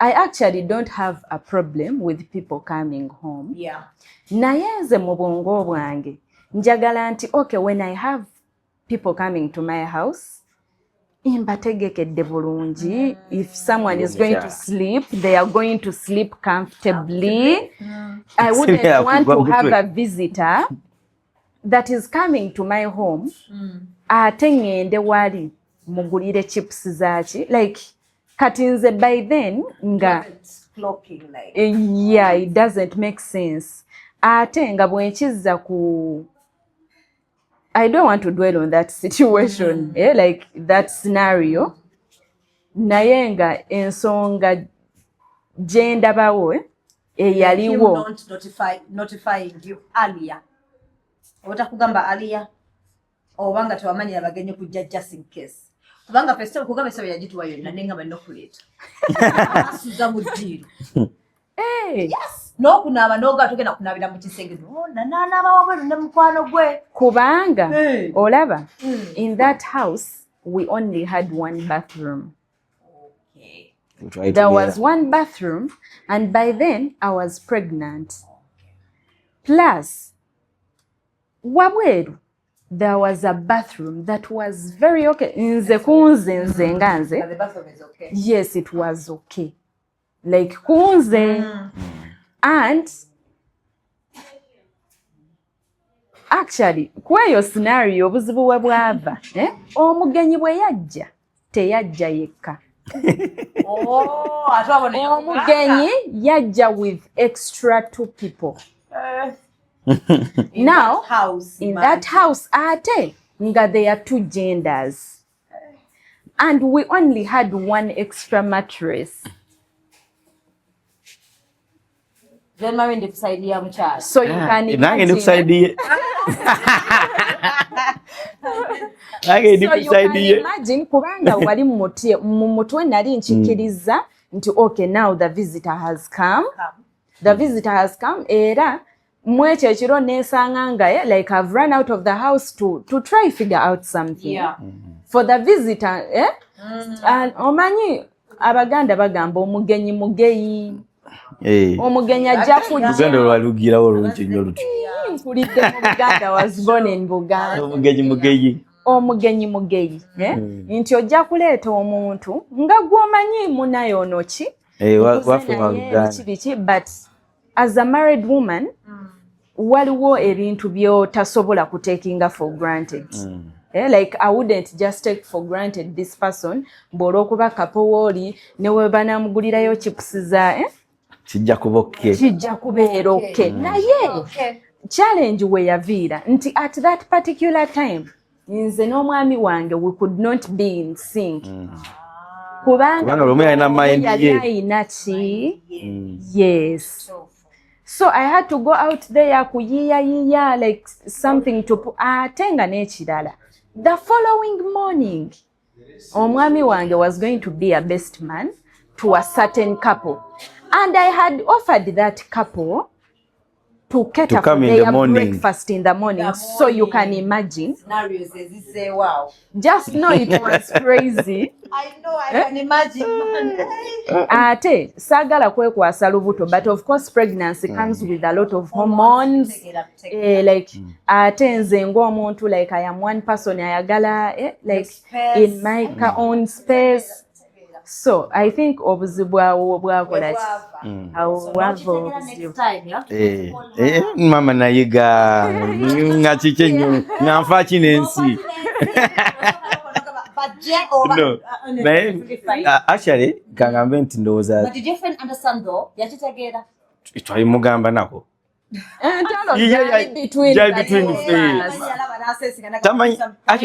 I actually don't have a problem with people coming home. Yeah. Naye nze mu bwongo bwange njagala nti okay, when I have people coming to my house imbategekedde bulungi. If someone is going to sleep, they are going to sleep comfortably. I wouldn't want to have a visitor that is coming to my home ate ngende wali mugulire chips zachi like kati nze by then nga yeah, it doesn't make sense. Ate nga bwenkiza ku I don't want to dwell on that situation, like that scenario. Naye nga ensonga genda bawo yaliwo notifying you earlier. Otakugamba earlier obanga tewamanya abagenyi kujja just in case. Kubanga festival kugamba sabe yagitwa yonna nenga bano kuleta. Asuza mudiro. Hey. Yes. no kunaaba noga tokena kunabira mu kisenge nana bawabwe ne mukwano gwe kubanga olaba in that house we only had one bathroom. There was one bathroom, and by then I was pregnant. Plus, wabweru, there was a bathroom that was very okay. Nze kunze nganze. The bathroom is okay. Yes, it was okay. Like kunze. And actually, kweyo scenario obuzibu we bwava, omugenyi bwe yajja teyajja yekka. Omugenyi yajja with extra 2 people. Now, in that house, ate nga there are 2 genders. And we only had 1 extra mattress. Then my wind beside you muchacha. So you can imagine. So you can imagine kubanga wali mumutwe nali nchikiriza nti okay, now the visitor has come. The visitor has come era mweche chiro nesanga nga like I've run out of the house to try figure out something. Yeah. For the visitor, and omanyi abaganda bagamba omugenyi mugeyi. Omugenyi ajja kujja. Buganda lwalugira olungi nnyo luti. Mpulidde Buganda was born in Buganda. Omugenyi mugeyi. Omugenyi mugeyi. Nti ojja kuleeta omuntu nga gw'omanyi munayo ono ki. Wafe wa Buganda. But as a married woman, waliwo ebintu by'otasobola kutekinga for granted. Like I wouldn't just take for granted this person. Bw'olwokuba kapowooli ne we banamugulirayo chipusi za kijja kubokke. Kijja kubeera okay. Naye challenge we yaviira nti at that particular time nze n'omwami wange we could not be in sync. Kubanga lomwe alina mind ye. Alina ki? Yes. So I had to go out there kuyiya like something to atenga n'ekirala. The following morning, omwami wange was going to be a best man to a certain couple. And I had offered that couple to cater for their breakfast in the morning. So you can imagine. Scenarios is say wow. Just know it was crazy. I know, I can imagine. Ate sagala kwekwasa lubuto, but of course pregnancy comes with a lot of hormones. Like ate nze ng'omuntu like I am one person ayagala like in my own space. So I think obuzibu awo bwakola awo bwava obuzibu. Mama nayiga nga kike nnyo nfa kinensi. No, actually kangambe nti ndowooza. But did your friend understand though? Yakitegeera. Twali mugamba nako. Between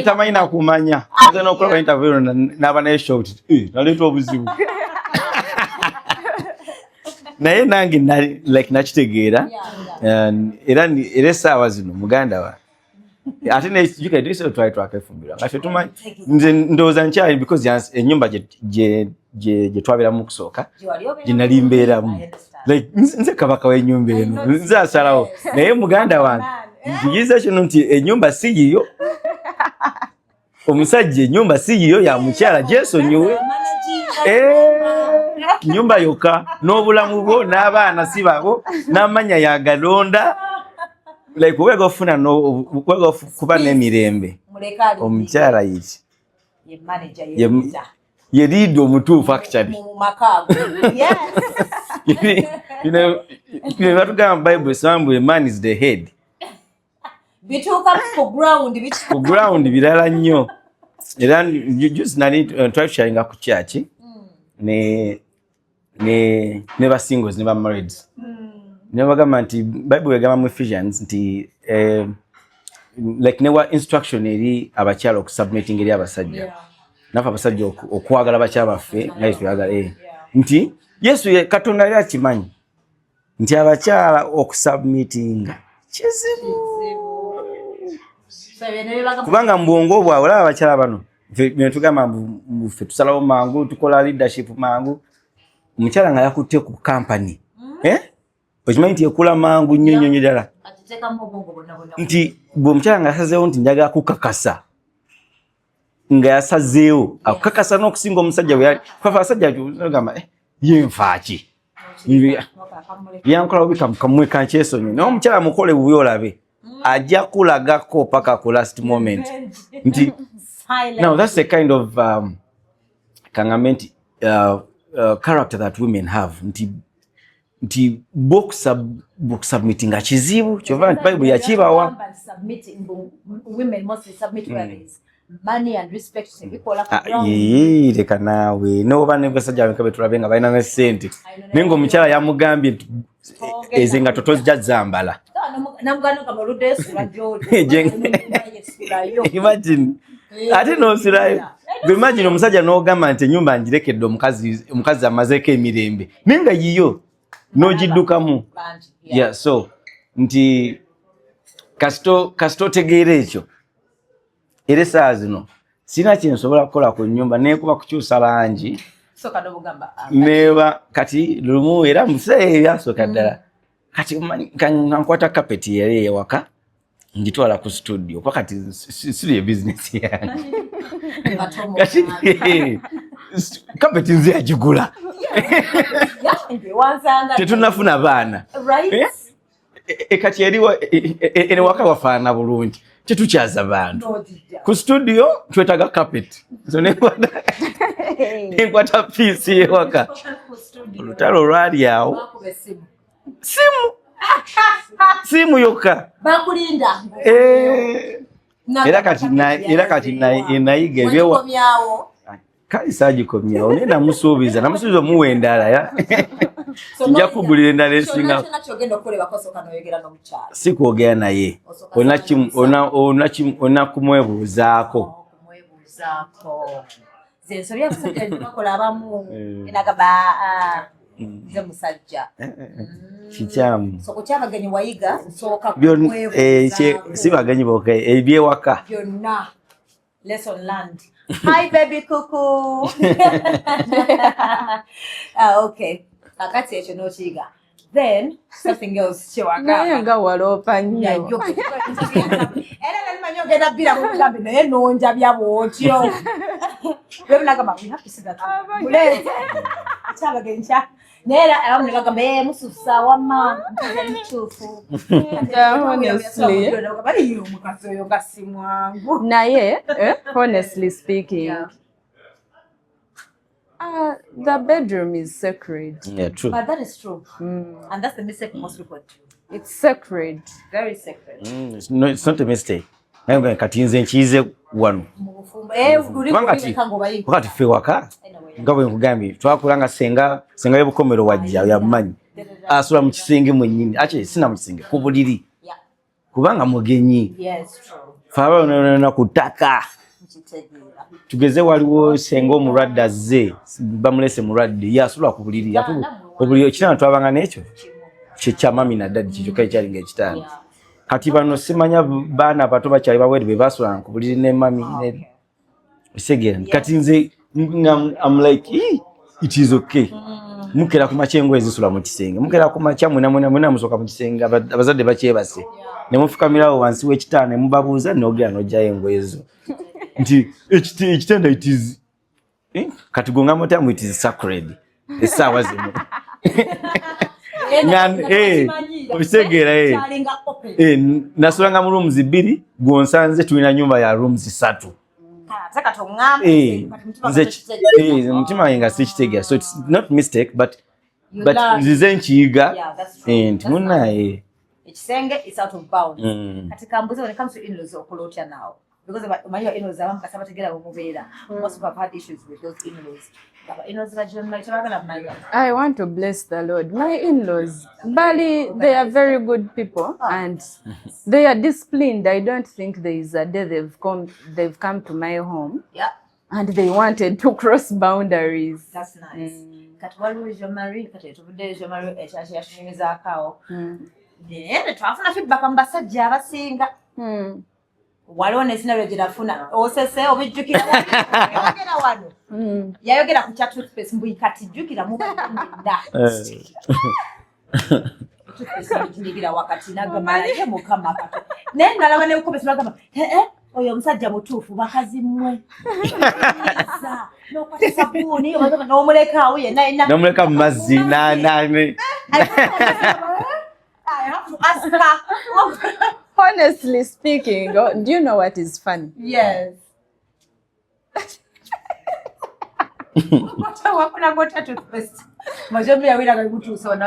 tamanyi nakumanya nze n'okola interview n'aba naye short naleeta obuzibu naye nange nakitegeera era essaawa zino muganda wa ate nekijukaiso twali twakaefumbirwa nga tetumanyi nze ndowooza nkyali because ennyumba gye twabeeramu okusooka gye nali mbeeramu like nze kabaka w'ennyumba eno nze asalawo naye muganda wange nkiyiza kino nti ennyumba si yiyo omusajja ennyumba si yiyo ya mukyala gyesonyiwe nyumba yokka n'obulamu bwo n'abaana si babo n'amanya yagalonda like wega ofuna wega kuba n'emirembe omukyala yiki ye lead omutuufu actually you know batugamba Bible somewhere man is the head bituuka ku ground birala nnyo era just nali twasharinga ku church ne basingles ne ba marrieds ne bagamba nti Bible egamba mu Ephesians nti like newa instruction eri abakyala okusubmitting eri abasajja nafa abasajja okwagala abakyala baffe nga Yesu yagala nti Yesu ye Katonda yali akimanyi nti abakyala okusubmitting kizibu kubanga mbwongo bwawe olaba abakyala bano tugamba ffe tusalawo mangu tukola leadership mangu omukyala nga yakutte ku company okimanyi nti ekula mangu nnyo ddala nti bwe omukyala nga yasazeewo nti njagala kukakasa nga yasazeewo akukakasa n'okusinga omusajja bwe yali fafa abasajja gamba yenfaaki yankola bubi kamwe kankyesonyi naye omukyala mukole bubi olabe ajja kulagako paka ku last moment nti now that's the kind of kangamenti character that women have nti bokusubmitting nga kizibu kyova nti Bible yakibawa leka naawe noba nebasajja bekabe tulabe nga balina ne ssente naye ng'omukyala yamugambye nti ezo engato tozija zambala imagine ate n'osulayo imagine omusajja n'ogamba nti ennyumba ngirekedde omukazi amazeeko emirembe naye nga yiyo n'ogiddukamu so nti kasito otegeera ekyo era essaawa zino sina kyensobola kukola ku nnyumba nekuba kukyusa langi neba kati lumu era museera ebyasooka ddala kati nkwata kapeti yali ewaka ngitwala ku studio kuba kati siri ebizinesi yange kati kapeti nze yagigula tetunafuna baana kati eriwa ene waka wafaana bulungi tetukyaza bantu ku studio twetaga carpet so nenkwata piece yewaka olutalo lwali awo simu yokka era kati nayiga ebyewa kali sagikomyawo naye namusuubiza omuwa endala nja kugulira endala esinga sikwogera naye olina kumwebuuzaako kikyamu si bagenyi boka ebyewaka lesson learned. Hi baby cuckoo. Okay. Akati echo no chiga. Then something else chiwaka. Naye nga walopa nnyo. Era nali manyo genda bila kugambi naye nonja bya bwotyo. Wewe nagamba we have to see that. Muleze. Achaba gencha. Nera abamu nagamba mususa wama ntufu. Honestly. Naye, honestly speaking, the bedroom is sacred. Yeah, true. But that is true. And that's the mistake most people do. It's sacred. Very sacred. It's not a mistake. Naye kati nze nkiyize wano. Wakati ffe waka nga bwe nkugambye twakulanga senga y'obukomero wajja yamanyi asula mu kisenge mwennyini ate sina mu kisenge ku buliri kubanga mugenyi faaba ku ttaka tugeze waliwo senga omulwadde azze bamulese mulwadde yasula ku buliri obuliri ekitanda twabanga n'ekyo kye mami na dadi kyokka ekyalinga ekitanda kati bano simanya baana bato bakyali bawere be basulanga ku buliri ne mami segera kati nze I'm like it is okay mukera ku macyengo ezisula mu kisenge mukera ku macha mwena musoka mu kisenge abazadde bakyebase ne mufukamirawo wansi w'ekitanda mubabuuza n'ogera n'ojjayo engoye ezo nti ekitanda it is kati gonga motamu it is sacred essaawa zino obisegera nasulanga mu rooms 2 gwonsanze tulina nyumba ya rooms 3 mutima wange nga sikitegera so it's not mistake but nzize nkiyiga nti munaye ekisenge is out of bounds kati kambuze when it comes to in-laws okulotya now because my in-laws abamu kasaba tegera bomubeera most have had issues with those in-laws. I want to bless the Lord. My in-laws, Bali, they are very good people and they are disciplined. I don't think there is a day they've come to my home and they wanted to cross boundaries. That's nice. Katwali jo Marie, katubudde jo Marie echachi yashimiza kao. Then twafuna feedback ambasajja abasinga. Waliwo nesinario gyerafuna osese obijjukira yayogera wano yayogera ku chat toothpaste mbuyi kati jjukira mu banda tukigira wakati nagamba ye mukama kato naye nalaba ne ukopesa nagamba oyo musajja mutuufu bakazi mmwe nokwata sabuni n'omuleka awo yenna n'omuleka mu mazzi I have to ask her. Honestly speaking, do you know what is funny? Yes.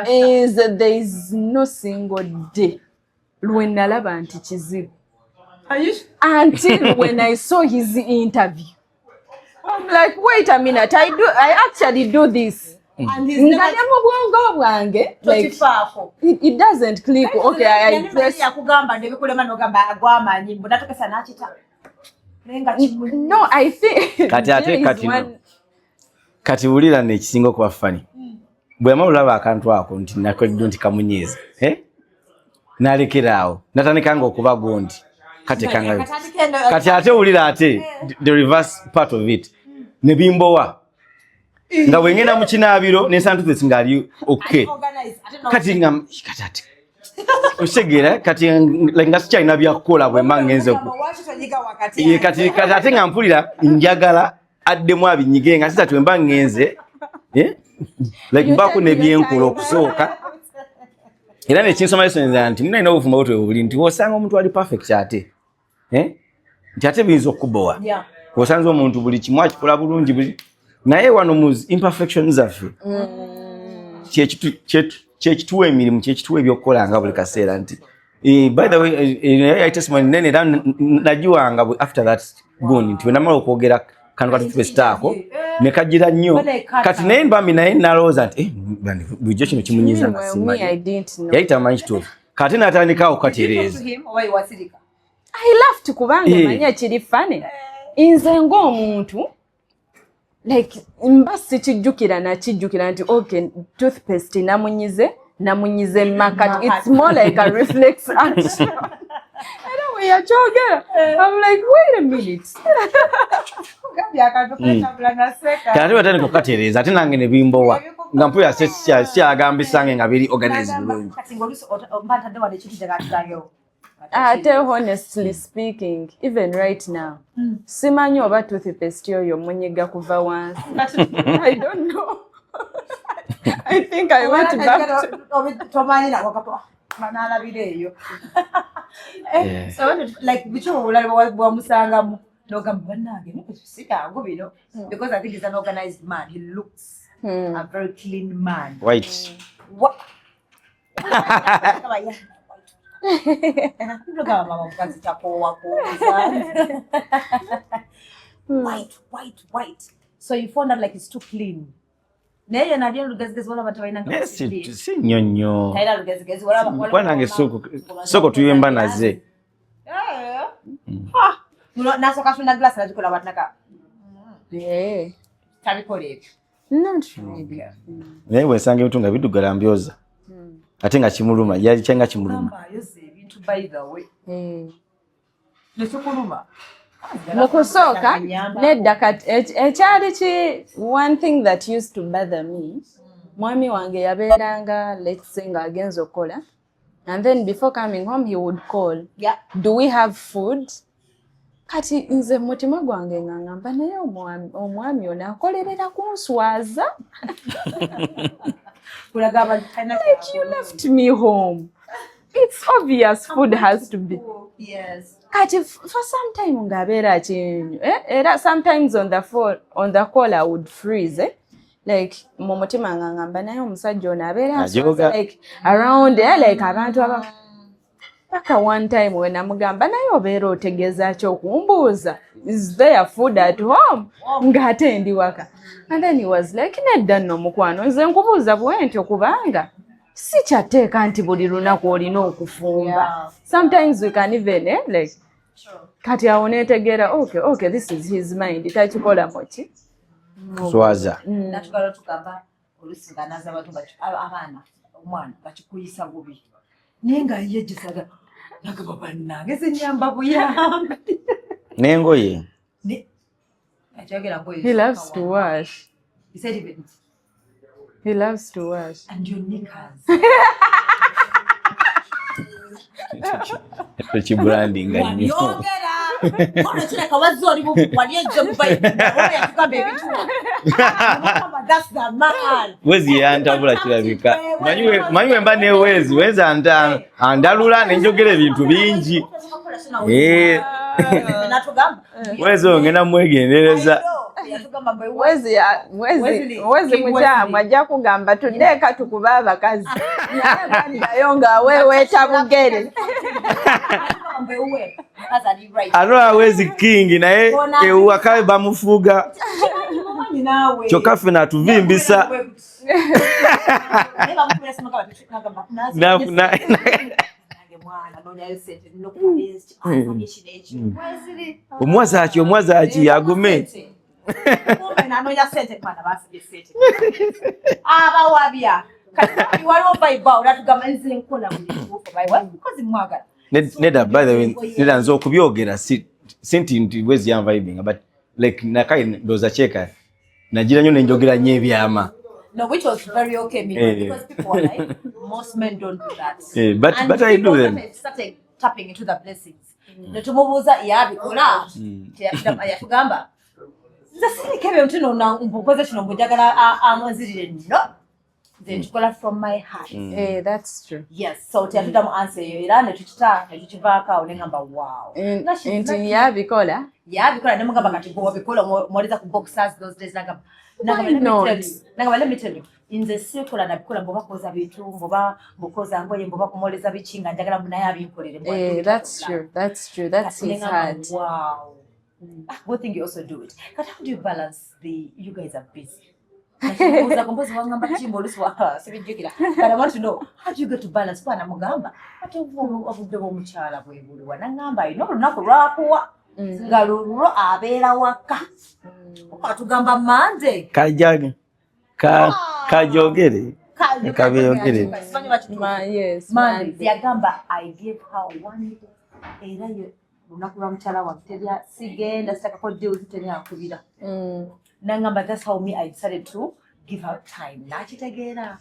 Is there is no single day when nalaba nti kizibu. Until when I saw his interview. I'm like, wait a minute, I actually do this. And he's like it doesn't click. Okay, I press. No, I think kati ulira nekisinga okuba fani bwe mulaba akantu ako nti nakweddo nti kamunyeeza nalekeraawo natandikanga okuba gondi kati ate ulira ate the reverse part of it ne bimbowa nga wengena mu kinaabiro n'esantutesi ngali okay kati ate oshegera kati nga sikyalina byakukola bwe mangenze kati ate nga mpulira njagala addemu abinyige nga sitatu emba ngenze like mbako nebyenkula okusooka era nekinsoma lesoneza nti muna ina obuvuma bwetwe buli nti osanga omuntu ali perfect ate nti ate biyinza okubowa osanze omuntu buli kimu akikola bulungi buli naye wano mu imperfections zaffe kyekituwa emirimu kyekituwa ebyokukola nga buli kaseera nti by the way testimony nene era nagiwanga after that gundi nti wenamala okwogera kano katupesitaako ne kagira nnyo kati naye mbambi naye nalowooza nti bulijjo kino kimunyiza nga simanyi yali tamanyi kituufu kati natandikawo okukatereeza I laughed kubanga manya kiri fane nze ng'omuntu like mba sikijjukira nakijjukira nti okay toothpaste namunyize makati it's more like a reflex action. I know we are joking. I'm like, wait a minute. Kati watani kukatereza ate nange ne bimbowa nga mpuya siagambisa nga biri organized bulungi. Honestly speaking, even right now, simanyi oba toothpaste yoyo munyiga kuva wansi. I don't know. I think I went back to so like wamusanga no gambanage no kusika ngo bino because I think he's an organized man. He looks a very clean man. White. What? White. So you found out like it's too clean. Neye na ndio lugazigezi wala batawaina nga si nyonyo taira lugazigezi wala kwana nange soko tuyemba naze na soka tuna glass na jikola batnaka tabikole not really naye wesange bitunga bidugala mbyoza ate nga kimuluma yali chenga kimuluma yoze bintu by the way nesukuluma mukusooka nedda kati ekyali ki one thing that used to bother me mwami wange yabeeranga let's say nga agenza okukola and then before coming home he would call do we have food kati nze mutima gwange ngamba naye omwami ono akolerera kunswaza like you left me home. It's obvious food has to be. Yes. Kati for some time ngabera chinyu era sometimes on the call I would freeze like momotima ngamba naye omusajja ono abera like around like abantu aba paka one time when amugamba naye obeera otegeza kyo kumbuuza is there food at home ngate ndi waka and then he was like nedda nno mukwano nze nkubuuza bwentyo kubanga si kyateeka nti buli lunaku olina okufumba sometimes we can even like kati awo neetegeera okay this is his mind takikola moki swaza natukala tukamba olusinganaza abantu abaana omwana bakikuyisa bubi naye nga yejisaga nagamba bannange zenyamba buyambi n'engoye he loves to wash. He said even he loves to wash. And your knickers. Tuchi branding nnyo. Kono kireka wazori wali ejo mbai. Oya tukambe bitu. That's the man. Wezi yantabula kirabika. Manyiwe mba ne wezi andalula nenjogera ebintu bingi. Natugamba. Wezi ongena mwegendereza. Wezi mukyamu ajja kugamba tuddeeka tukuba abakazi naye baddayo nga weeweeta bugere. Alola Wezi king naye ewaka bamufuga kyokka ffe natuvimbisa. Omwazaaki yagume. Neda, by the way, neda nzo kubyogera sinti nti Wezi ya vibing, but like nakai ndoza cheka najira nyo nenjogera nye byama. No, which was very okay because people were like, most men don't do that. But I do them. Started tapping into the blessings. Netumubuza yabikola. Yatugamba. Zasini kebe mtuno na mbukoze kino mbujagala amanzirire no. Then tukola from my heart. That's true. Yes, so tyatuta mu answer yo era netukivaka onengamba wow. Inti yabikola nemugamba kati go bikola mwaliza ku boxers those days nagamba let me tell you in the circle na bikola mboba koza bitu mboba mbokoza ngoye mboba kumoleza bichinga njagala munaye abinkolere. That's true that's his heart. Wow. Good thing you also do it. But how do you balance you guys are busy? But I want to know, how do you get to balance? Kwa namugamba ate obudde bw'omukyala bwebulwa nangamba ino olunaku lwakuwa nga lulwo abeera waka atugamba Monday kajogere kabeyogere. Yes, Monday yagamba I gave her one day era yo lunaku lwa mukyala wange terya sigenda sitakako deal terya nkubira. Nangamba, that's how I decided to give her time. Nachitegeera.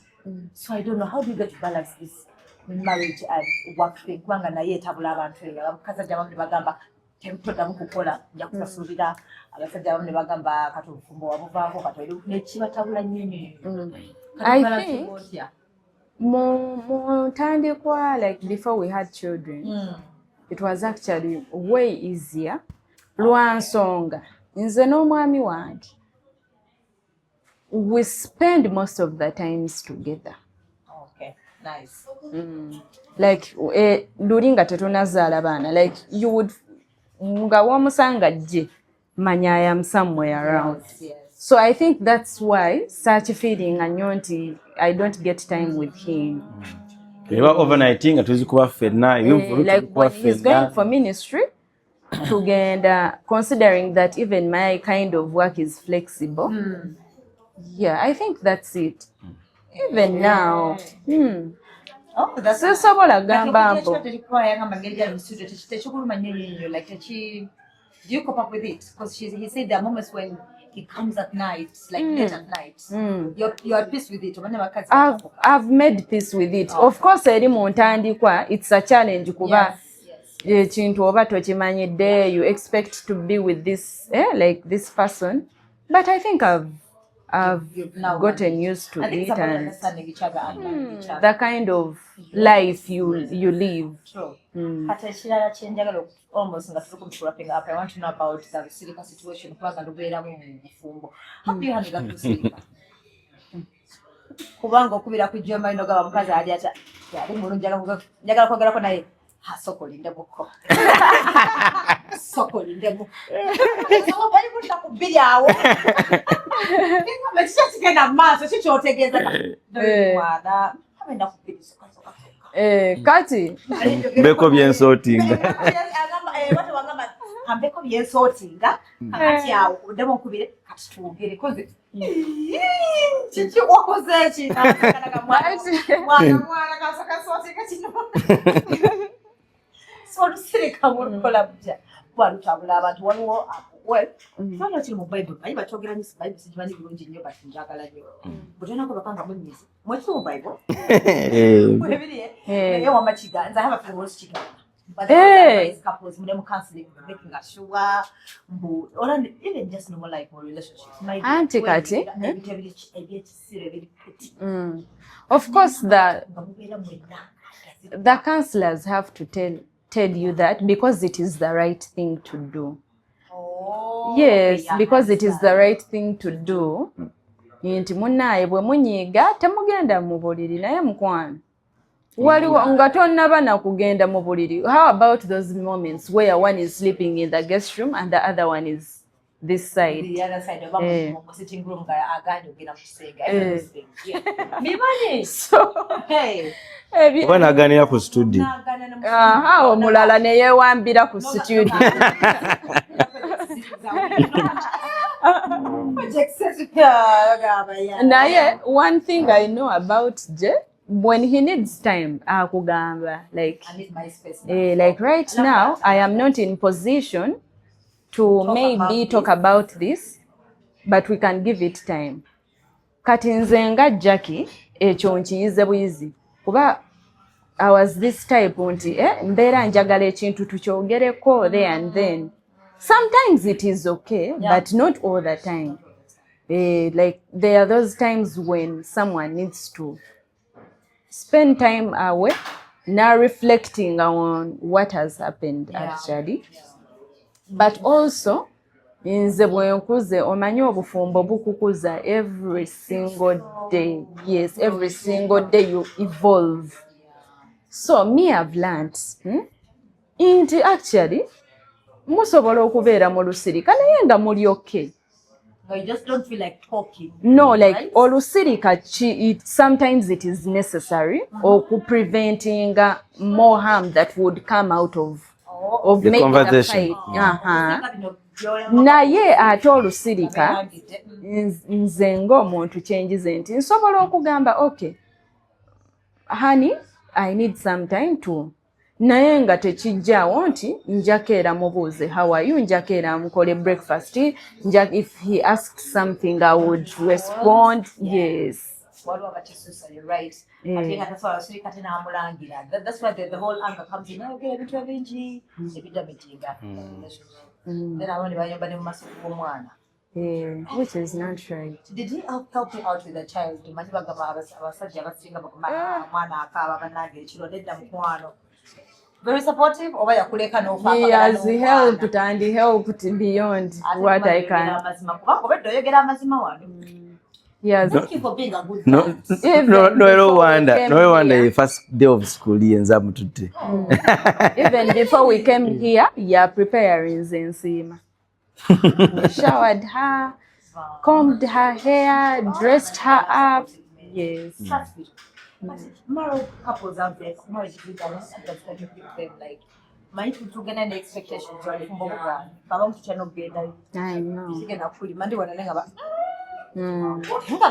So I don't know, how do you get to balance this marriage and work thing? Kubanga naye tabula abantu abakazajja bamwe bagamba tempoda mukukola nja kusasulira abasajja bamwe bagamba katufumbo wabuvaako katwali nekibatabula nyinyi. I think more tandikwa like before we had children it was actually way easier lwansonga nze n'omwami wange we spend most of the times together. Okay, nice. Like duringa tetunazaala baana like you would nga wamusanga je manya I am somewhere around. Yes. So I think that's why such feeling anyonti I don't get time with him. Overnighting atuzi kuba fena like when he's going for ministry tugenda considering that even my kind of work is flexible. Yeah, I think that's it. Even now. Oh, that's so sobola gamba mbo. Do you cope up with it? Because he said there are moments when he comes at night, like late at night. You're at peace with it. I've made peace with it. Of course, it's a challenge kuba. Chintu oba tokimanyidde you expect to be with this like this person, but I think I've gotten used to it and the kind of life you live. True. Almost wrapping up. I want to know about the Silica situation. How do you handle that? Kubango kubira kujoma ino gaba mukazi ali ata yali mulunjaga njagala kwogera naye soko lindemuko soko lindemuko so bali muta kubiri awo ngoma kigenda maso kikyotegeeza mwana amenda kubiri soko kati mbeko byensotinga watu wangamba ambeko byensotinga kati awo ndemo kubire kati tuogere koze chichi wakoze china kana mwana kasaka sotinga chino so lusirika mukola bya balutabula abantu waliwo well, fana kiri mu Bible. Ayi batogera ni Bible sijimanyi bulungi nnyo but njagala nnyo. Butena ko bakanga munyizi. Mwaki mu Bible? Webiri eh wamachiga nza have a few words chiga. But couples when them counseling making sure or even just normal life or relationships. Auntie Kati. Of course the counselors have to tell you that because it is the right thing to do. Yes, okay, because it is the right thing to do. Nti munnaye bwe munyiga temugenda mu buliri naye mukwano. Waliwo nga tonnaba na kugenda mu buliri. How about those moments where one is sleeping in the guest room and the other one is this side? The other side of the sitting room agandi ogenda musenga. Mimanye. So hey. Bwana aganira ku studio. Aha omulala ne yeewambira ku studio. Naye one thing I know about Je, when he needs time akugamba like I need my space now. Like right now I am not in position to maybe talk about this, but we can give it time. Kati nze nga Jackie ekyo nkiyize buyizi kuba I was this type nti mbeera njagala ekintu tukyogereko there and then. Sometimes it is okay, but not all the time. Like there are those times when someone needs to spend time away, now reflecting on what has happened actually. But also, nze bwe nkuze omanyi obufumbo bukukuza every single day. Yes, every single day you evolve. So me I've learned into actually musobola okubeera mu lusirika naye nga muli okay. You just don't feel like talking. No, like right? Olusirika sometimes it is necessary or preventing more harm that would come out of the making conversation. A fight. Naye ate olusirika nze ng'omuntu kyenjize nti nsobola okugamba okay honey I need some time to naye nga tekijjaawo nti njakeera mubuuze how are you njakeera mukole breakfast if he asked something I would respond yes. Right. I think that's why that's why the whole anger comes in. Okay, then I want to buy your body massive woman. Which is not right. Did he help you out with the child? Very supportive or he has helped and he helped beyond what I can. Yes. Thank you for being a good no wonder the first day of school even before we came here, preparing Zensima. We showered her, combed her hair, dressed her up. Yes. That's good. Married couples out there, marriage people, them like my children and expectations are from Boga. Babam to channel be like I know. You can have Monday when I about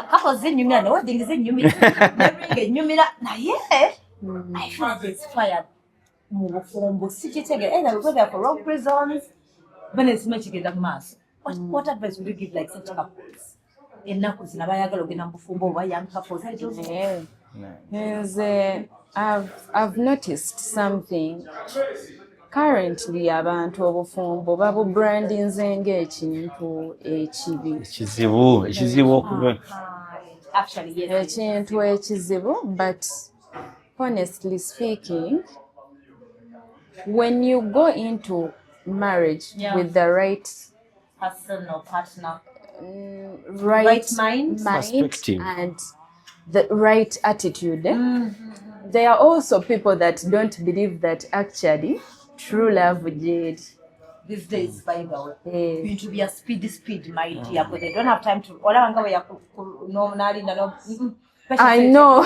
couples in you know things in you mean you mean yeah. I feel inspired. Move from Bosiki again, and I go there for wrong reasons. When it's much together mass. What advice would you give like such couples? In Nakus, Nabayaga, Bufumbo, young couples. Yes, I've noticed something. Currently, abantu obufumbo babu branding ng'ekintu ekibi. Ekizibu okuba. Actually, yes. Ekintu ekizibu, but honestly speaking, when you go into marriage with the right person or partner, right mind and the right attitude, there are also people that don't believe that actually true love did. These days, by the way, going to be a speed, my dear, but they don't have time to. I know.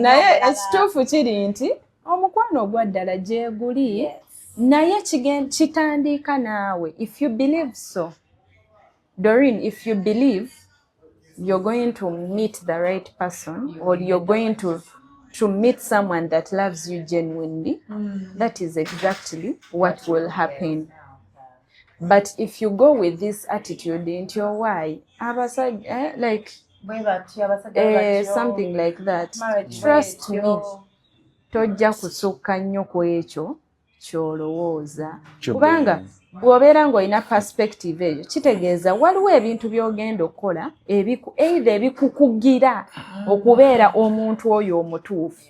Naye ekituufu kiri nti omukwano ogwaddala gye guli naye kitandika naawe. If you believe so, Doreen, if you believe you're going to meet the right person or you're going to to meet someone that loves you genuinely, that is exactly what will happen. But if you go with this attitude into your why, like something like that, trust me, tojja kusukka nnyo ku ekyo ky'olowooza. Kubanga bw'obeera ng'olina perspective eyo, kitegeeza waliwo ebintu by'ogenda okukola either ebikukugira okubeera omuntu oyo omutuufu.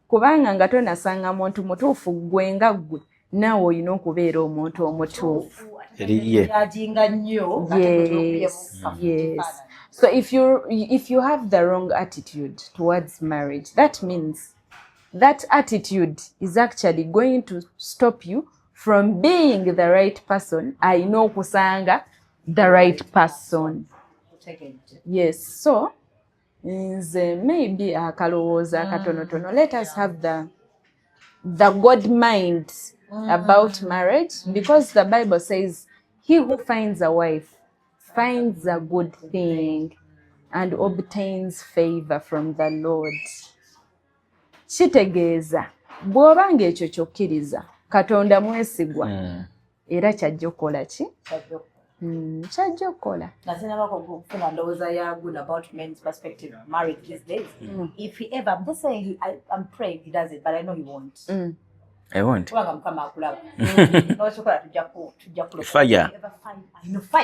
Kubanga nga tonasanga muntu mutuufu gwe nga ggwe, naawe olina okubeera omuntu omutuufu. Yes. So if you have the wrong attitude towards marriage, that means that attitude is actually going to stop you from being the right person. I know kusanga the right person. Yes. So maybe akalowooza katonotono. Let us have the God mind about marriage, because the Bible says he who finds a wife finds a good thing and obtains favor from the Lord. Kitegeeza bw'obanga ekyo kyokkiriza Katonda mwesigwa era kyajja okukola ki? Kyajja okukola. Nasinabako okufuna ndowooza ya good about men's perspective marriage these days. If he ever, I'm just saying, I'm praying he does it, but I know he won't. I won't. Kubanga mukama akulaba. N'osokola tujja Fire.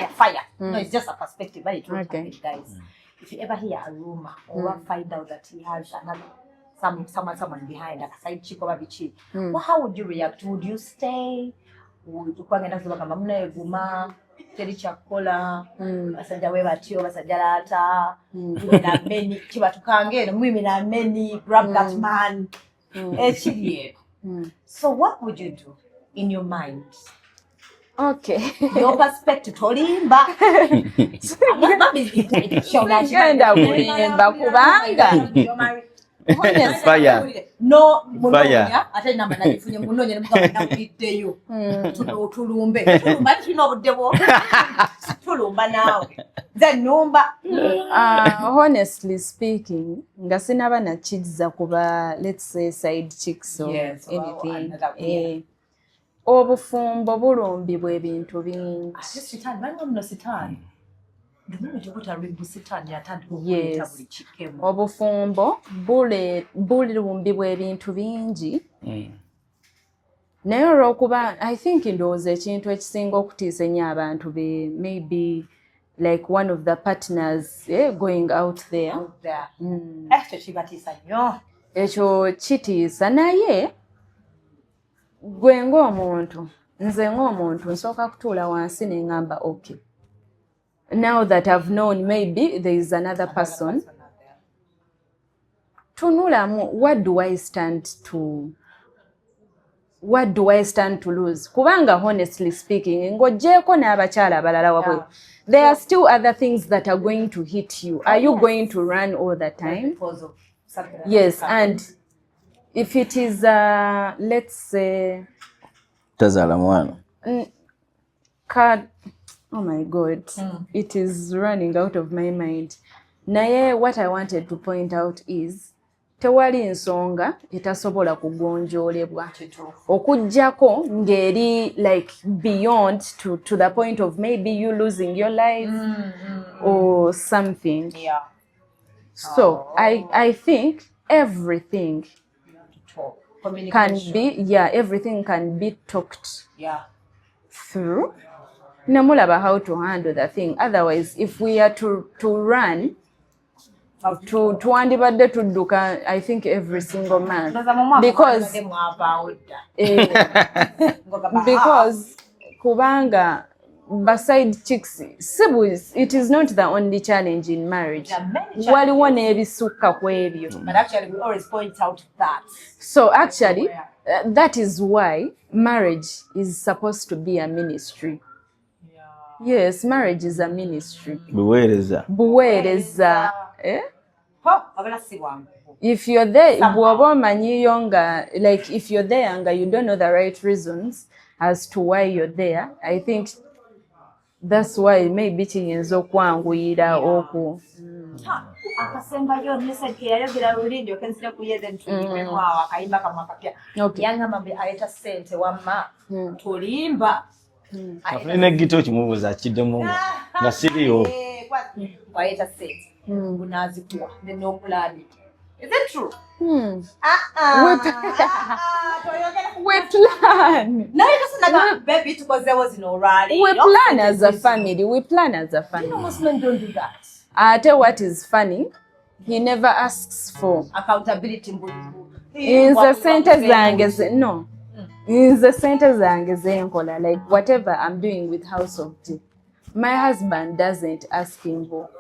Fire. No, it's just a perspective, but it won't happen, guys. If you ever hear a rumor or find out that he has another someone behind, like a side chick or a bichi, well, how would you react? Would you stay? Would you kwanga nazo kama mna eguma teri chakola basajja we batyo basajja lata na many kiba tukangere mwimi na many grab that man so what would you do in your mind? Okay. Your perspective tolimba Genda kulimba kubanga Fire. No, munonya ate namba najifunye munonya nemugamba nakuddeyo tulumbe tulumba obudde tulumba naawe nze numba. Honestly speaking, nga sinaba na kids kuba, let's say, side chicks or anything. Obufumbo bulumbibwa ebintu bingi. Yes. Obufumbo bulumbibwa ebintu bingi. Naye olw'okuba I think ndowooza ekintu ekisinga okutiisa ennyo abantu maybe like one of the partners going out there. Ekyo kitiisa, naye gwe ng'omuntu, nze ng'omuntu nsooka kutuula wansi ne ngamba okay, now that I've known maybe there is another person, tunulamu, what do I stand to lose? Kubanga honestly speaking, ng'oggyeko n'abakyala abalala wabwe, there are still other things that are going to hit you. Are you going to run all the time? Yes, and if it is let's say tazala mwana oh my God, it is running out of my mind. Naye what I wanted to point out is tewali nsonga etasobola kugonjoolebwa okujjako ng'eri like beyond to the point of maybe you losing your life or something. So I think everything everything can be talked through. Namulaba how to handle the thing. Otherwise, if we are to run twandibadde tudduka, I think, every single month, because kubanga beside chicks, it is not the only challenge in marriage. Waliwo n'ebisukka ku ebyo. But actually, we always point out that. So actually, that is why marriage is supposed to be a ministry. Yes, marriage is a ministry. Buweereza. If you're there, like if you're there and you don't know the right reasons as to why you're there, I think that's why maybe kiyinza okwanguyira oku. akasemba yo message yayogera lulindi okensira kuyeze ntulime mwawa akayimba kama kapya yanga mambe aleta sente wamma tulimba afune gito kimubuza kiddemu nga siriyo aleta sente unazikuwa no plan. Is it true? We plan. No, it doesn't like baby because there was no rally. We plan as a family. We plan as a family. You know, most men don't do that. I tell what is funny. He never asks for accountability. In the center zange no. In the center zange zenkola like whatever I'm doing with House of Tea. My husband doesn't ask him for.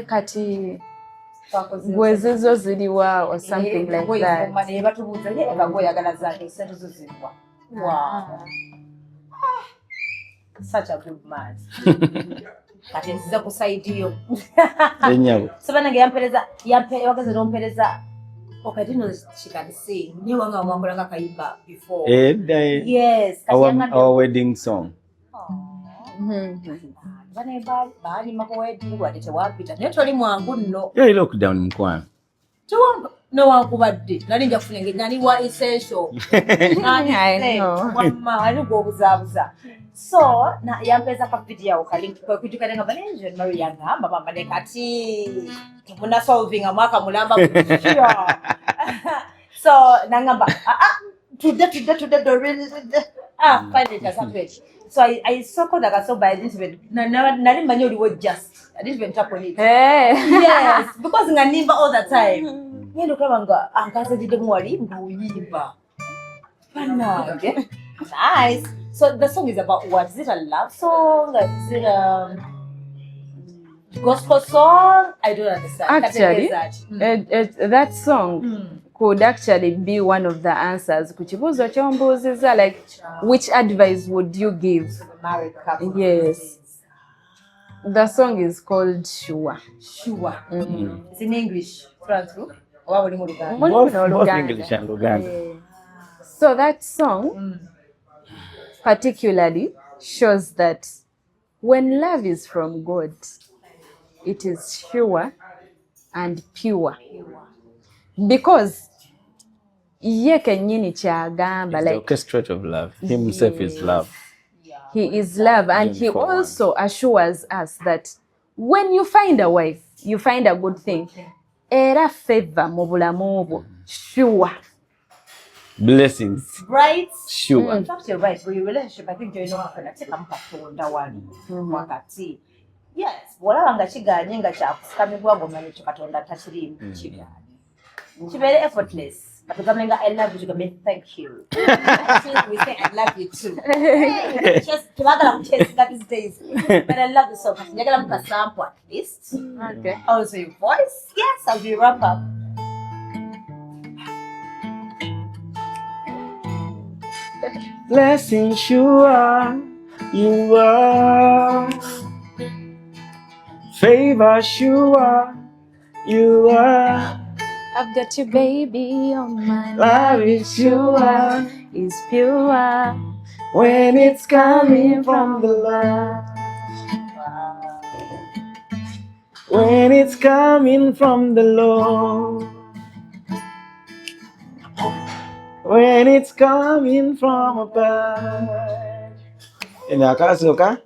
Kati gwezizo ziliwa or something like that. Wow. Such a good man. Kati nziza kusaidiyo. Enyabo. Sabanange yampeleza wakaze nompereza okati no she can sing. Ni wanga mwangolanga kayimba before. Yes. Our wedding song. Bane bali mako wedding wadete wapita. Neto ali mwangu no. Yeah, lockdown mkwana. Tuwamba no wankubadde. Nali nja kufunenge nani wa essential. I know. Mama ali gobuzabuza. So na yampeza ka video kali kwa kutukana balenje Mary yangamba mama ne kati tubuna solving amaka mulamba kushia. So nangamba today find it as a so I so called that so by this event nali manyo liwo just I didn't even tap on it. Yes, because nganimba all the time. Ngendo kabanga angaza dide mwali nguyimba. Pana okay. Nice. So the song is about what? Is it a love song? Is it a gospel song? I don't understand. Actually, that song could actually be one of the answers. Kuchibuzo chombuziza, like, which advice would you give? Married couple. Yes. The song is called Sure. Sure. It's in English. Both English and Luganda. So that song particularly shows that when love is from God, it is sure and pure. Because ye kenyini kyagamba like the orchestrate of love. Himself is love. He is love, and he also assures us that when you find a wife, you find a good thing. Era favor mu bulamu obwo, sure. Blessings. Right? Sure. In fact, you're right. For your relationship, I think you're not going to take wakati. Yes. Wala wanga chiganye nga chakusikami bwango manye chikatonda tachiri chiganye. It's very effortless. But the I love you, you thank you. Actually, we say I love you too. Just these days. But I love you so much. You're going to sample at least. Okay. Also your voice. Yes, I'll be wrap up. Blessing sure you are. Favor sure you are. I've got you, baby, on my love is sure, is pure when it's coming from the Lord. When it's coming from the Lord. When it's coming from above. In Akasoka,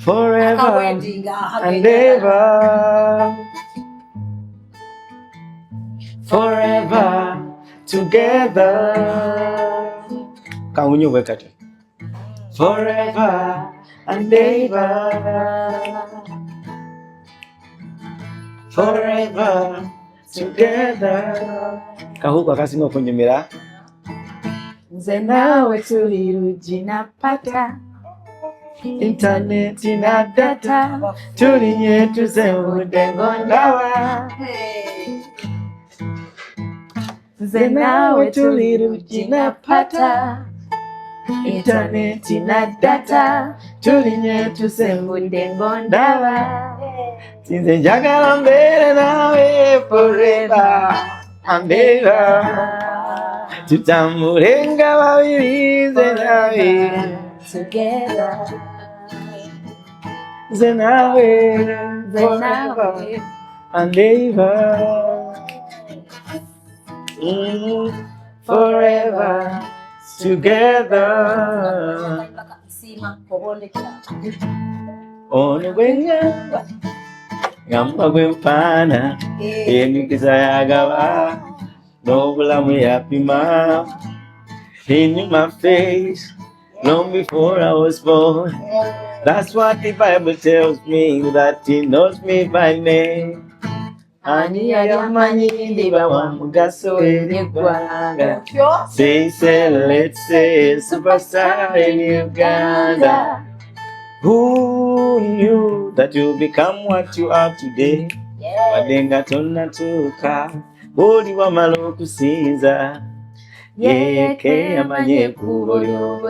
forever and ever. Forever together. Can you work at it? Forever and ever. Forever together. Kahuka kasino kunyumira. Nze nawe tuli ruji na pata. Internet na data. Tuli nyetu zemude ngondawa. Nze nawe tuli ruji na pata. Internet na data. Tuli nyetu zemude ngondawa. Since njagala mbele nawe forever and ever. Tutamurenga babiri nze nawe together. Nze nawe forever and ever. Forever together. Ono bwenyamba ngamba gwempana emikiza yagaba n'obulamu yapima. He knew my face long before I was born. That's what the Bible tells me, that he knows me by name. Ani yamanyi ndiba wa mugaso eri eggwanga. Say, let's say, superstar in Uganda. Who knew that you become what you are today? Wadenga tonatuka, boli wamala okusinza. Yeke amanye kubolyo,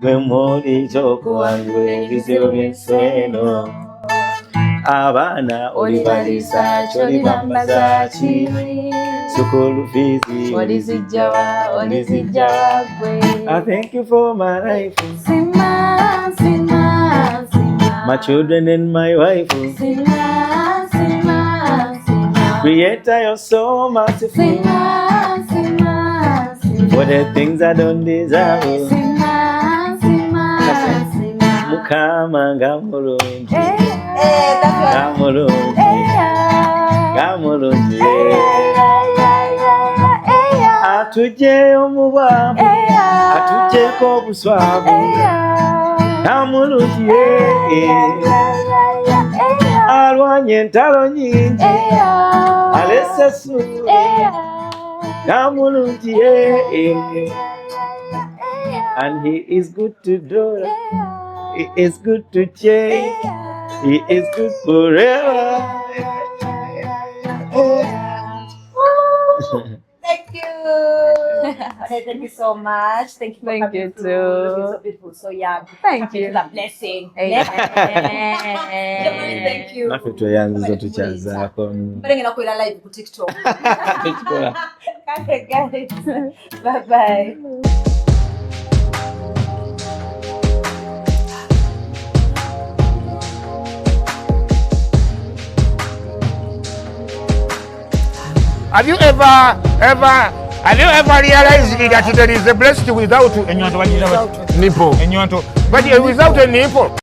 gwe muli ky'okuwangula ebizibu by'enseno. Abaana olibalisa ky'oli bambaza ki? Sukulu fizi olizijja wa gwe. I thank you for my life, Sima, sima, sima. my children and my wife. Sima, sima, sima. Creator, you're so merciful. Sima, sima, sima. For the things I don't deserve. Sima, sima, sima. Mukama nga mulungi, That's nga mulungi, nga mulungi. Atugyeyo mu bwavu, atugyeko obuswavu. Nga mulungi, alwanye entalo nyingi, alese essuubi. Nga mulungi, and he is good to do. He is good to change. He is good forever. Thank you. Okay, thank you so much. Thank you for Thank coming you through. too. Looking so beautiful, so young. Thank you. It's a blessing. Amen. Thank you. Naffe tweyanziza tukyazaako. Mbere ngenda kubeera live ku TikTok. Tukikola. Okay, guys. Bye bye. Have you ever realized that there is a breast without a nipple? But without a nipple.